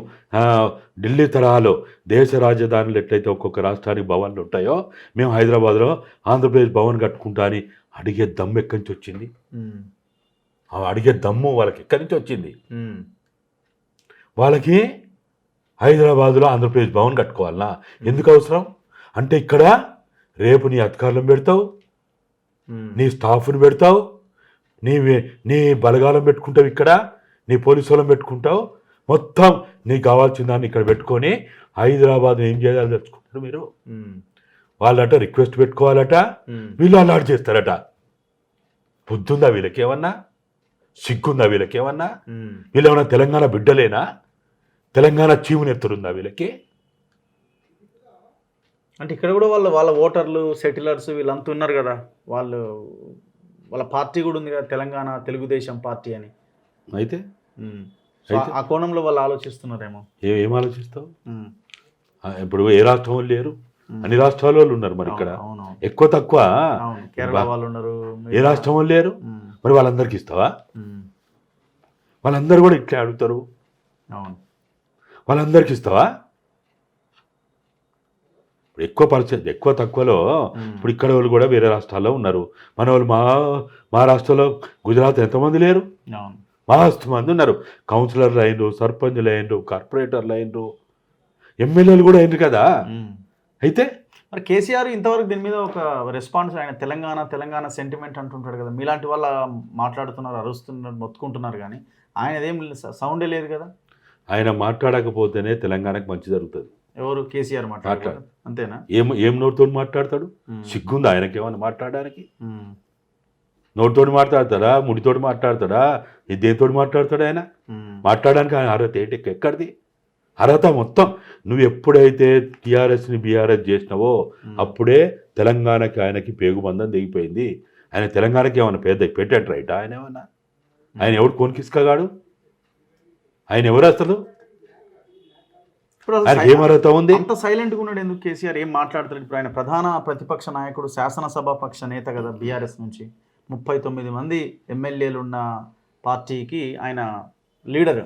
ఢిల్లీ తరహాలో దేశ రాజధానులు ఎట్లయితే ఒక్కొక్క రాష్ట్రానికి భవన్లు ఉంటాయో మేము హైదరాబాద్లో ఆంధ్రప్రదేశ్ భవన్ కట్టుకుంటా అని అడిగే దమ్ము ఎక్కడి నుంచి వచ్చింది? అడిగే దమ్ము వాళ్ళకి ఎక్కడి నుంచి వచ్చింది? వాళ్ళకి హైదరాబాదులో ఆంధ్రప్రదేశ్ భవన్ కట్టుకోవాలనా? ఎందుకు అవసరం అంటే ఇక్కడ రేపు నీ అధికారులను పెడతావు, నీ స్టాఫ్ని పెడతావు, నీ బలగాలం పెట్టుకుంటావు, ఇక్కడ నీ పోలీసు వాళ్ళని పెట్టుకుంటావు, మొత్తం నీకు కావాల్సిన దాన్ని ఇక్కడ పెట్టుకొని హైదరాబాద్ ఏం చేయాలి తెచ్చుకుంటారు మీరు? వాళ్ళట రిక్వెస్ట్ పెట్టుకోవాలట, వీళ్ళు అలాట్ చేస్తారట. బుద్ధుందా వీళ్ళకేమన్నా? సిగ్గుందా వీళ్ళకేమన్నా? వీళ్ళేమన్నా తెలంగాణ బిడ్డలేనా? తెలంగాణ చీమునెత్తురుందా వీళ్ళకి? అంటే ఇక్కడ కూడా వాళ్ళ ఓటర్లు సెటిలర్స్ వీళ్ళంతా ఉన్నారు కదా, వాళ్ళ పార్టీ కూడా ఉంది కదా, తెలంగాణ తెలుగుదేశం పార్టీ అని. అయితే ఆ కోణంలో వాళ్ళు ఆలోచిస్తున్నారేమో. ఏం ఆలోచిస్తావు? ఇప్పుడు ఏ రాష్ట్రం వాళ్ళు లేరు, అన్ని రాష్ట్రాల వాళ్ళు ఉన్నారు. మరి ఇక్కడ ఎక్కువ తక్కువ కేరళ వాళ్ళు ఉన్నారు, ఏ రాష్ట్రం వాళ్ళు లేరు. మరి వాళ్ళందరికీ ఇస్తావా? వాళ్ళందరూ కూడా ఇట్లా అడుగుతారు, వాళ్ళందరికీ ఇస్తావా? ఎక్కువ పరిచయం ఎక్కువ తక్కువలో ఇప్పుడు ఇక్కడ వాళ్ళు కూడా వేరే రాష్ట్రాల్లో ఉన్నారు. మన వాళ్ళు మా రాష్ట్రంలో గుజరాత్ ఎంతమంది లేరు? మస్తు మంది ఉన్నారు. కౌన్సిలర్లు అయినరు, సర్పంచ్లు అయినరు, కార్పొరేటర్లు అయినరు, ఎమ్మెల్యేలు కూడా అయినరు కదా. అయితే మరి కేసీఆర్ ఇంతవరకు దీని మీద ఒక రెస్పాన్స్, ఆయన తెలంగాణ సెంటిమెంట్ అంటుంటాడు కదా, మీలాంటి వాళ్ళ మాట్లాడుతున్నారు, అరుస్తున్నారు, మొత్తుకుంటున్నారు, కానీ ఆయనదేం సౌండే లేదు కదా. ఆయన మాట్లాడకపోతేనే తెలంగాణకు మంచి జరుగుతుంది. ఎవరు? కేసీఆర్ మాట్లాడతాడు అంతేనా? ఏం నోటితో మాట్లాడతాడు? సిగ్గుందా ఆయనకి ఏమన్నా మాట్లాడడానికి? నోటితోటి మాట్లాడతాడా? ముడితోటి మాట్లాడతాడా? దేనితో మాట్లాడతాడు ఆయన? మాట్లాడడానికి ఆయన అర్హత ఏంటి? ఎక్కడిది అర్హత? మొత్తం నువ్వు ఎప్పుడైతే టీఆర్ఎస్ని బీఆర్ఎస్ చేసినావో అప్పుడే తెలంగాణకి ఆయనకి పేగుబంధం దిగిపోయింది. ఆయన తెలంగాణకి ఏమన్నా పెట్టాడు రైట్? ఆయన ఏమన్నా? ఆయన ఎవడు కొనికిసుకోగాడు? ఆయన ఎవరు అసలు? ఏం అర్హత ఉంది? అంత సైలెంట్గా ఉన్నాడు ఎందుకు కేసీఆర్? ఏం మాట్లాడతాడు? ఇప్పుడు ఆయన ప్రధాన ప్రతిపక్ష నాయకుడు, శాసనసభ పక్ష నేత కదా, బీఆర్ఎస్ నుంచి 39 మంది ఎమ్మెల్యేలు ఉన్న పార్టీకి ఆయన లీడర్,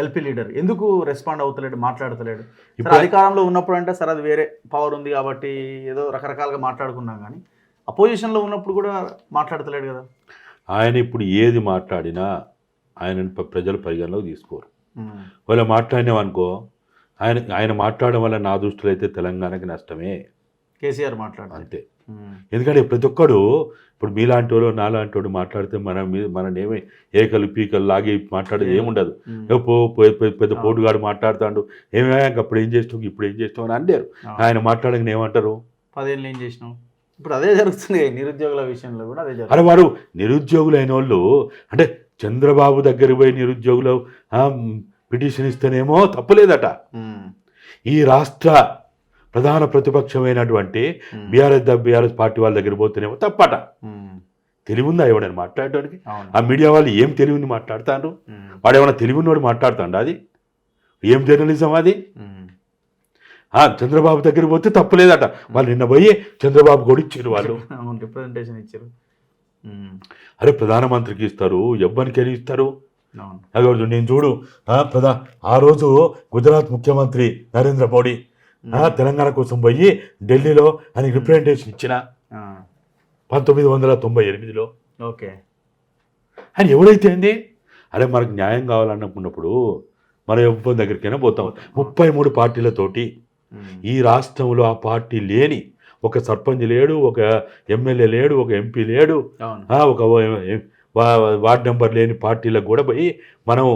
ఎల్పీ లీడర్. ఎందుకు రెస్పాండ్ అవుతలేడు, మాట్లాడతలేడు? ఇప్పుడు అధికారంలో ఉన్నప్పుడు అంటే సరే అది వేరే పవర్ ఉంది కాబట్టి ఏదో రకరకాలుగా మాట్లాడుకున్నాం, కానీ అపోజిషన్లో ఉన్నప్పుడు కూడా మాట్లాడతలేడు కదా. ఆయన ఇప్పుడు ఏది మాట్లాడినా ఆయన ప్రజలు పరిగణలోకి తీసుకోరు. వాళ్ళు మాట్లాడినామనుకో, ఆయన మాట్లాడడం వల్ల నా దృష్టిలో అయితే తెలంగాణకి నష్టమే. కేసీఆర్ మాట్లాడు అంతే. ఎందుకంటే ప్రతి ఒక్కడు ఇప్పుడు మీలాంటి వాడు నాలాంటి వాడు మాట్లాడితే మననేమి ఏకలు పీకలు లాగి మాట్లాడేది ఏముండదు. పెద్ద పోటుగాడు మాట్లాడుతాడు, ఏమే అప్పుడు ఏం చేస్తావు, ఇప్పుడు ఏం చేస్తావు అని అంటారు. ఆయన మాట్లాడగానే ఏమంటారు? 10 ఏళ్ళు ఏం చేసినావు? ఇప్పుడు అదే జరుగుతుంది నిరుద్యోగుల విషయంలో కూడా అదే. అరే వారు నిరుద్యోగులు అయిన వాళ్ళు అంటే చంద్రబాబు దగ్గర పోయి నిరుద్యోగులు పిటిషన్ ఇస్తేనేమో తప్పులేదట. ఈ రాష్ట్ర ప్రధాన ప్రతిపక్షమైనటువంటి బీఆర్ఎస్ పార్టీ వాళ్ళ దగ్గర పోతేనేమో తప్పట. తెలివి ఉందా ఎవడని మాట్లాడడానికి? ఆ మీడియా వాళ్ళు ఏం తెలివిని మాట్లాడతాడు? వాడు ఏమైనా తెలివి ఉన్నవాడు మాట్లాడుతాడు? అది ఏం జర్నలిజం అది? చంద్రబాబు దగ్గర పోతే తప్పులేదట. వాళ్ళు నిన్న పోయి చంద్రబాబు కూడా ఇచ్చారు, వాళ్ళు రిప్రజెంటేషన్ ఇచ్చారు. అరే ప్రధానమంత్రికి ఇస్తారు, ఎవ్వరికైనా ఇస్తారు. నేను చూడు, ఆ రోజు గుజరాత్ ముఖ్యమంత్రి నరేంద్ర మోడీ తెలంగాణ కోసం పోయి ఢిల్లీలో అని రిప్రజెంటేషన్ ఇచ్చిన 1998లో. ఓకే. ఆయన ఎవడైతే అండి, అరే మనకు న్యాయం కావాలనుకున్నప్పుడు మనం ఎవ్వరి దగ్గరికైనా పోతాం. 33 పార్టీలతోటి ఈ రాష్ట్రంలో ఆ పార్టీ లేని ఒక సర్పంచ్ లేడు, ఒక ఎమ్మెల్యే లేడు, ఒక ఎంపీ లేడు, ఒక వార్డ్ నెంబర్ లేని పార్టీలకు కూడా పోయి మనం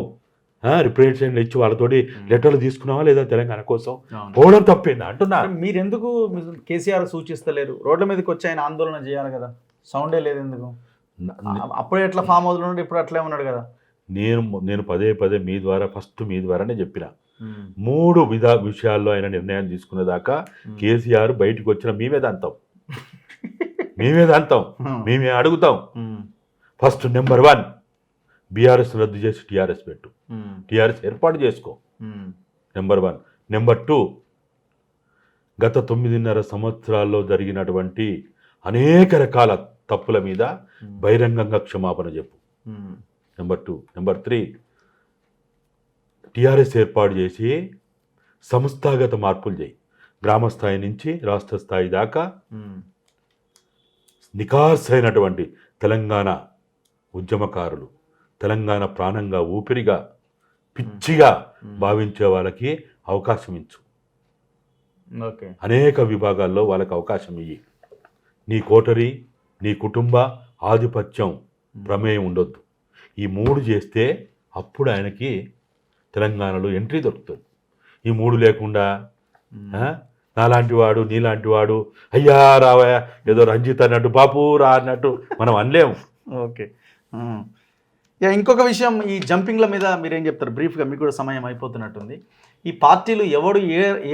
రిప్రజెంటేషన్లు ఇచ్చి వాళ్ళతోటి లెటర్లు తీసుకున్నావా లేదా తెలంగాణ కోసం? పోవడం తప్పేందా అంటున్నా? మీరెందుకు కేసీఆర్ సూచిస్తలేరు? రోడ్ల మీదకి వచ్చి ఆయన ఆందోళన చేయాలి కదా, సౌండే లేదు ఎందుకు? అప్పుడే ఎట్లా ఫామ్ హౌస్లో ఉన్నాడు, ఇప్పుడు అట్లే ఉన్నాడు కదా. నేను పదే ఫస్ట్ మీ ద్వారానే చెప్పిన 3 విషయాల్లో ఆయన నిర్ణయం తీసుకునే దాకా కేసీఆర్ బయటకు వచ్చిన మేమే దంతాం, మేమే అడుగుతాం. ఫస్ట్ నెంబర్ 1 బీఆర్ఎస్ రద్దు చేసి టీఆర్ఎస్ పెట్టు, టీఆర్ఎస్ ఏర్పాటు చేసుకో. నెంబర్ 1. నెంబర్ 2, గత 9.5 సంవత్సరాల్లో జరిగినటువంటి అనేక రకాల తప్పుల మీద బహిరంగంగా క్షమాపణ చెప్పు. నెంబర్ 2. నెంబర్ 3, టీఆర్ఎస్ ఏర్పాటు చేసి సంస్థాగత మార్పులు చేయి. గ్రామ స్థాయి నుంచి రాష్ట్ర స్థాయి దాకా నికార్సైనటువంటి తెలంగాణ ఉద్యమకారులు, తెలంగాణ ప్రాణంగా ఊపిరిగా పిచ్చిగా భావించే వాళ్ళకి అవకాశం ఇచ్చు. అనేక విభాగాల్లో వాళ్ళకి అవకాశం ఇయ్యి. నీ కోటరీ, నీ కుటుంబ ఆధిపత్యం ప్రమేయం ఉండొద్దు. ఈ 3 చేస్తే అప్పుడు ఆయనకి తెలంగాణలో ఎంట్రీ దొరుకుతుంది. ఈ 3 లేకుండా నాలాంటి వాడు నీలాంటి వాడు అయ్యా రావయ్యా ఏదో రంజిత్ అన్నట్టు బాపు రా అన్నట్టు మనం అనలేము. ఓకే. ఇంకొక విషయం, ఈ జంపింగ్ల మీద మీరేం చెప్తారు బ్రీఫ్గా? మీకు కూడా సమయం అయిపోతున్నట్టుంది. ఈ పార్టీలు ఎవడు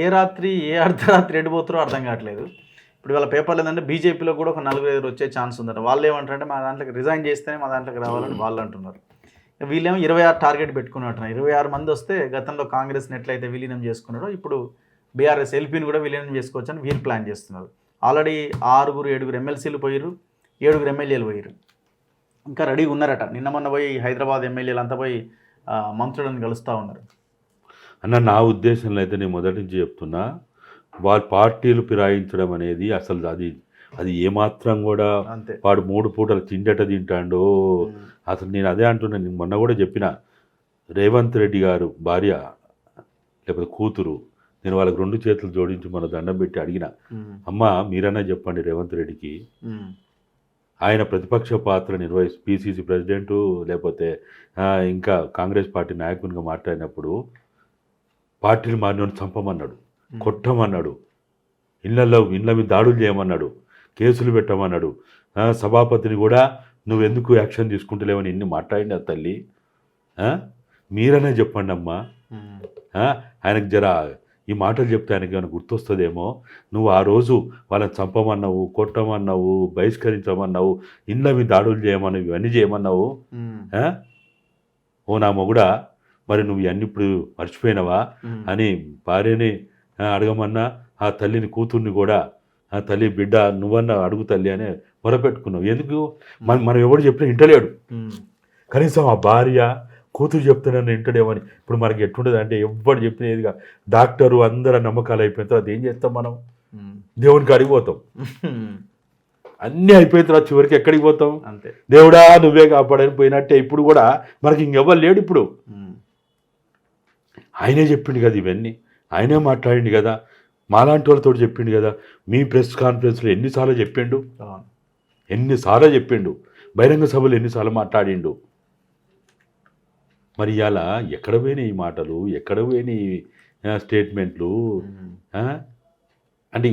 ఏ రాత్రి ఏ అర్ధరాత్రి ఎడిపోతారో అర్థం కావట్లేదు. ఇప్పుడు వాళ్ళ పేపర్లు ఏంటంటే బీజేపీలో కూడా ఒక 4-5 వచ్చే ఛాన్స్ ఉందట. వాళ్ళు ఏమంటారంటే మా దాంట్లోకి రిజైన్ చేస్తేనే మా దాంట్లోకి రావాలని వాళ్ళు అంటున్నారు. వీళ్ళేమో 26 టార్గెట్ పెట్టుకున్నట్టున్నారు. 26 మంది వస్తే గతంలో కాంగ్రెస్ని ఎట్లయితే విలీనం చేసుకున్నారో ఇప్పుడు బీఆర్ఎస్ ఎల్పీని కూడా విలీనం చేసుకోవచ్చని వీళ్ళు ప్లాన్ చేస్తున్నారు. ఆల్రెడీ 6-7 ఎమ్మెల్సీలు పోయిర్రు, 7 ఎమ్మెల్యేలు పోయిర్రు. ఇంకా రెడీగా ఉన్నారట. నిన్న మొన్న పోయి హైదరాబాద్ ఎమ్మెల్యేలు అంతా పోయి మంత్రులను కలుస్తూ ఉన్నారు. అన్న నా ఉద్దేశంలో అయితే నేను మొదటి నుంచి చెప్తున్నా, వాళ్ళ పార్టీలు ఫిరాయించడం అనేది అసలు అది ఏమాత్రం కూడా వాడు 3 పూటలు తిండట తింటాడో అసలు. నేను అదే అంటున్నా, నేను మొన్న కూడా చెప్పిన, రేవంత్ రెడ్డి గారు భార్య లేకపోతే కూతురు, నేను వాళ్ళకి 2 చేతులు జోడించి మన దండం పెట్టి అడిగిన, అమ్మ మీరన్నా చెప్పండి రేవంత్ రెడ్డికి, ఆయన ప్రతిపక్ష పాత్ర పిసిసి ప్రెసిడెంటు లేకపోతే ఇంకా కాంగ్రెస్ పార్టీ నాయకునిగా మాట్లాడినప్పుడు పార్టీలు మారినోడు చంపమన్నాడు, కొట్టమన్నాడు, ఇళ్ళ మీద దాడులు చేయమన్నాడు, కేసులు పెట్టమన్నాడు, సభాపతిని కూడా నువ్వెందుకు యాక్షన్ తీసుకుంటలేవని ఇన్ని మాట్లాడిన తల్లి. మీరనే చెప్పండి అమ్మా, ఆయనకు జర ఈ మాటలు చెప్తే ఆయనకి ఏమైనా గుర్తొస్తుందేమో. నువ్వు ఆ రోజు వాళ్ళని చంపమన్నావు, కొట్టమన్నావు, బహిష్కరించమన్నావు, ఇళ్ళ మీద దాడులు చేయమన్నావు, ఇవన్నీ చేయమన్నావు. ఓ నా మొగుడా, మరి నువ్వు ఇవన్నీ ఇప్పుడు మర్చిపోయినావా అని భార్యని అడగమన్నా, ఆ తల్లిని కూతుర్ని కూడా, ఆ తల్లి బిడ్డ నువ్వన్నా అడుగు తల్లి అని మొరపెట్టుకున్నావు. ఎందుకు? మనం ఎవడు చెప్పినా ఇంటలేడు. కనీసం ఆ భార్య కూతురు చెప్తున్నాను ఇంటడేమని. ఇప్పుడు మనకి ఎట్లుంటుంది అంటే, ఎవ్వడు చెప్పినదిగా డాక్టరు అందరూ నమ్మకాలు అయిపోయిన తర్వాత ఏం చేస్తాం మనం? దేవునికి అడిగిపోతాం. అన్నీ అయిపోయిన తర్వాత చివరికి ఎక్కడికి పోతాం? అంతే, దేవుడా నువ్వే కాపాడని పోయినట్టే. ఇప్పుడు కూడా మనకి ఇంకెవ్వరు లేడు. ఇప్పుడు ఆయనే చెప్పిండు కదా ఇవన్నీ, ఆయనే మాట్లాడిండు కదా, మాలాంటి వాళ్ళతో చెప్పిండు కదా. మీ ప్రెస్ కాన్ఫరెన్స్లో ఎన్నిసార్లు చెప్పిండు, బహిరంగ సభలు ఎన్నిసార్లు మాట్లాడిండు. మరి ఇవాళ ఎక్కడ పోయినాయి ఈ మాటలు, ఎక్కడ పోయినాయి స్టేట్మెంట్లు? అంటే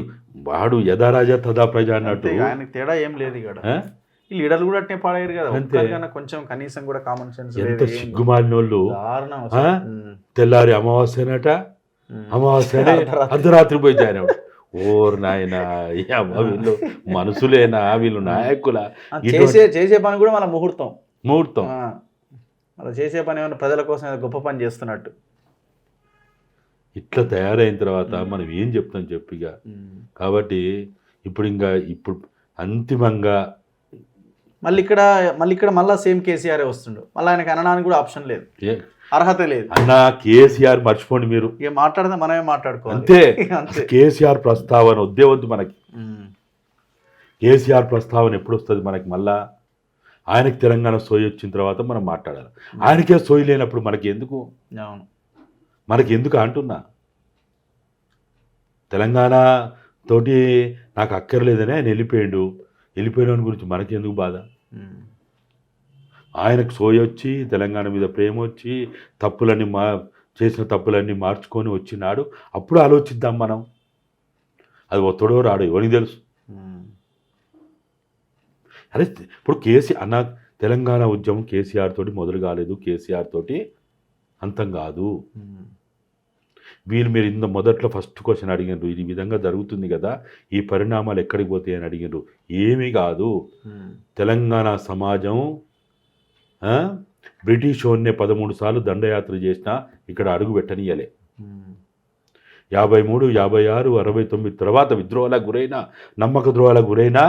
వాడు యథారాజా తదా ప్రజ అన్నట్టు ఆయనకు తేడా ఏం లేదు. ఈ లీడర్లు కూడా అట్నే పాడారు కదా, కొంచెం కనీసం కూడా కామన్ సెన్స్. ఎంత సిగ్గుమాలినోళ్ళు. తెల్లారి అమావాస్యనట, అమావాస్యనే అర్ధరాత్రి పోయి జాయిన్. ఓర్ నాయన, వీళ్ళు మనుషులేనా, వీళ్ళు నాయకుల? చేసే పని కూడా మన ముహూర్తం అలా చేసే పని ఏమైనా ప్రజల కోసం గొప్ప పని చేస్తున్నట్టు. ఇట్లా తయారైన తర్వాత మనం ఏం చెప్తాం చెప్పిగా. కాబట్టి ఇప్పుడు అంతిమంగా మళ్ళీ సేమ్ కేసీఆర్ వస్తుండు. మళ్ళీ ఆయనకి అనడానికి కూడా ఆప్షన్ లేదు, అర్హత లేదు. అన్న కేసీఆర్ మర్చిపోండి మీరు. ఏం మాట్లాడితే మనమే మాట్లాడుకోవాలి. అంతే. కేసీఆర్ ప్రస్తావన వద్దే వద్దు మనకి. కేసీఆర్ ప్రస్తావన ఎప్పుడు వస్తుంది మనకి? మళ్ళా ఆయనకి తెలంగాణ సోయి వచ్చిన తర్వాత మనం మాట్లాడాలి. ఆయనకే సోయి లేనప్పుడు మనకి ఎందుకు అంటున్నా? తెలంగాణ తోటి నాకు అక్కర్లేదనే ఆయన వెళ్ళిపోయిన గురించి మనకి ఎందుకు బాధ? ఆయనకు సోయి వచ్చి, తెలంగాణ మీద ప్రేమ వచ్చి, చేసిన తప్పులన్నీ మార్చుకొని వచ్చినాడు. అప్పుడు ఆలోచిద్దాం మనం. అది ఒత్తడో రాడు ఎవరికి తెలుసు. అరే ఇప్పుడు తెలంగాణ ఉద్యమం కేసీఆర్ తోటి మొదలు కాలేదు, కేసీఆర్ తోటి అంతం కాదు. మీరు ఇంత మొదట్లో ఫస్ట్ క్వశ్చన్ అడిగినారు, ఇది విధంగా జరుగుతుంది కదా, ఈ పరిణామాలు ఎక్కడికి పోతాయి అని అడిగినారు. ఏమీ కాదు. తెలంగాణ సమాజం బ్రిటిష్ వాడిని 13 సార్లు దండయాత్ర చేసినా ఇక్కడ అడుగు పెట్టనీయలే. 53, 56, 69 తర్వాత విద్రోహాలకు గురైన, నమ్మక ద్రోహాలకు గురైన,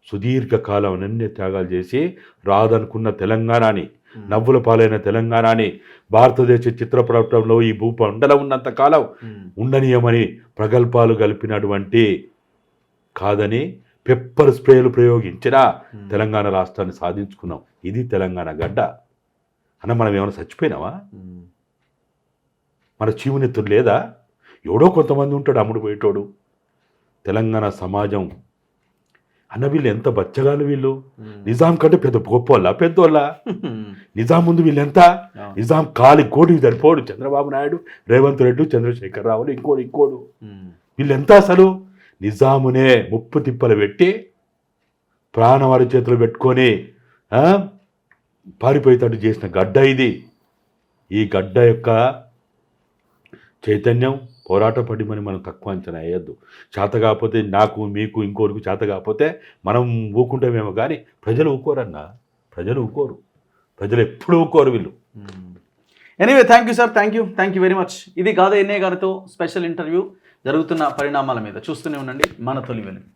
సుదీర్ఘకాలం అన్ని త్యాగాలు చేసి రాదనుకున్న తెలంగాణని, నవ్వుల పాలైన తెలంగాణని భారతదేశ చిత్రపటంలో ఈ భూమండలం ఉన్నంత కాలం ఉండనీయమని ప్రగల్భాలు కలిపినటువంటి కాదని పెప్పర్ స్ప్రేలు ప్రయోగించిన తెలంగాణ రాష్ట్రాన్ని సాధించుకున్నాం. ఇది తెలంగాణ గడ్డ అన్న. మనం ఏమైనా చచ్చిపోయినావా? మన చీవునెత్తుడు లేదా? ఎవడో కొంతమంది ఉంటాడు అమ్ముడు పోయేటోడు. తెలంగాణ సమాజం అన్న వీళ్ళు ఎంత బచ్చగాలు వీళ్ళు. నిజాం కంటే పెద్ద గొప్ప పెద్దోళ్ళ. నిజాం ముందు వీళ్ళెంత? నిజాం కాలి కోటికి సరిపోడు. చంద్రబాబు నాయుడు, రేవంత్ రెడ్డి, చంద్రశేఖర్ రావులు, ఇంకోడు వీళ్ళెంత అసలు? నిజామునే ముప్పు తిప్పలు పెట్టి ప్రాణవారి చేతులు పెట్టుకొని పారిపోయేటట్టు చేసిన గడ్డ ఇది. ఈ గడ్డ యొక్క చైతన్యం, పోరాట పడిమని మనం తక్కువ అంచనా వేయద్దు. చేత కాకపోతే నాకు, మీకు, ఇంకోరికి చేత కాకపోతే మనం ఊకుంటామేమో, కానీ ప్రజలు ఊకోరన్నా. ప్రజలు ఊకోరు. ప్రజలు ఎప్పుడు ఊకోరు వీళ్ళు. Anyway, thank you sir, thank you very much. ఇది గాదే ఎన్ఏ గారితో స్పెషల్ ఇంటర్వ్యూ, జరుగుతున్న పరిణామాల మీద చూస్తూనే ఉండండి మన తొలి వెలుగు.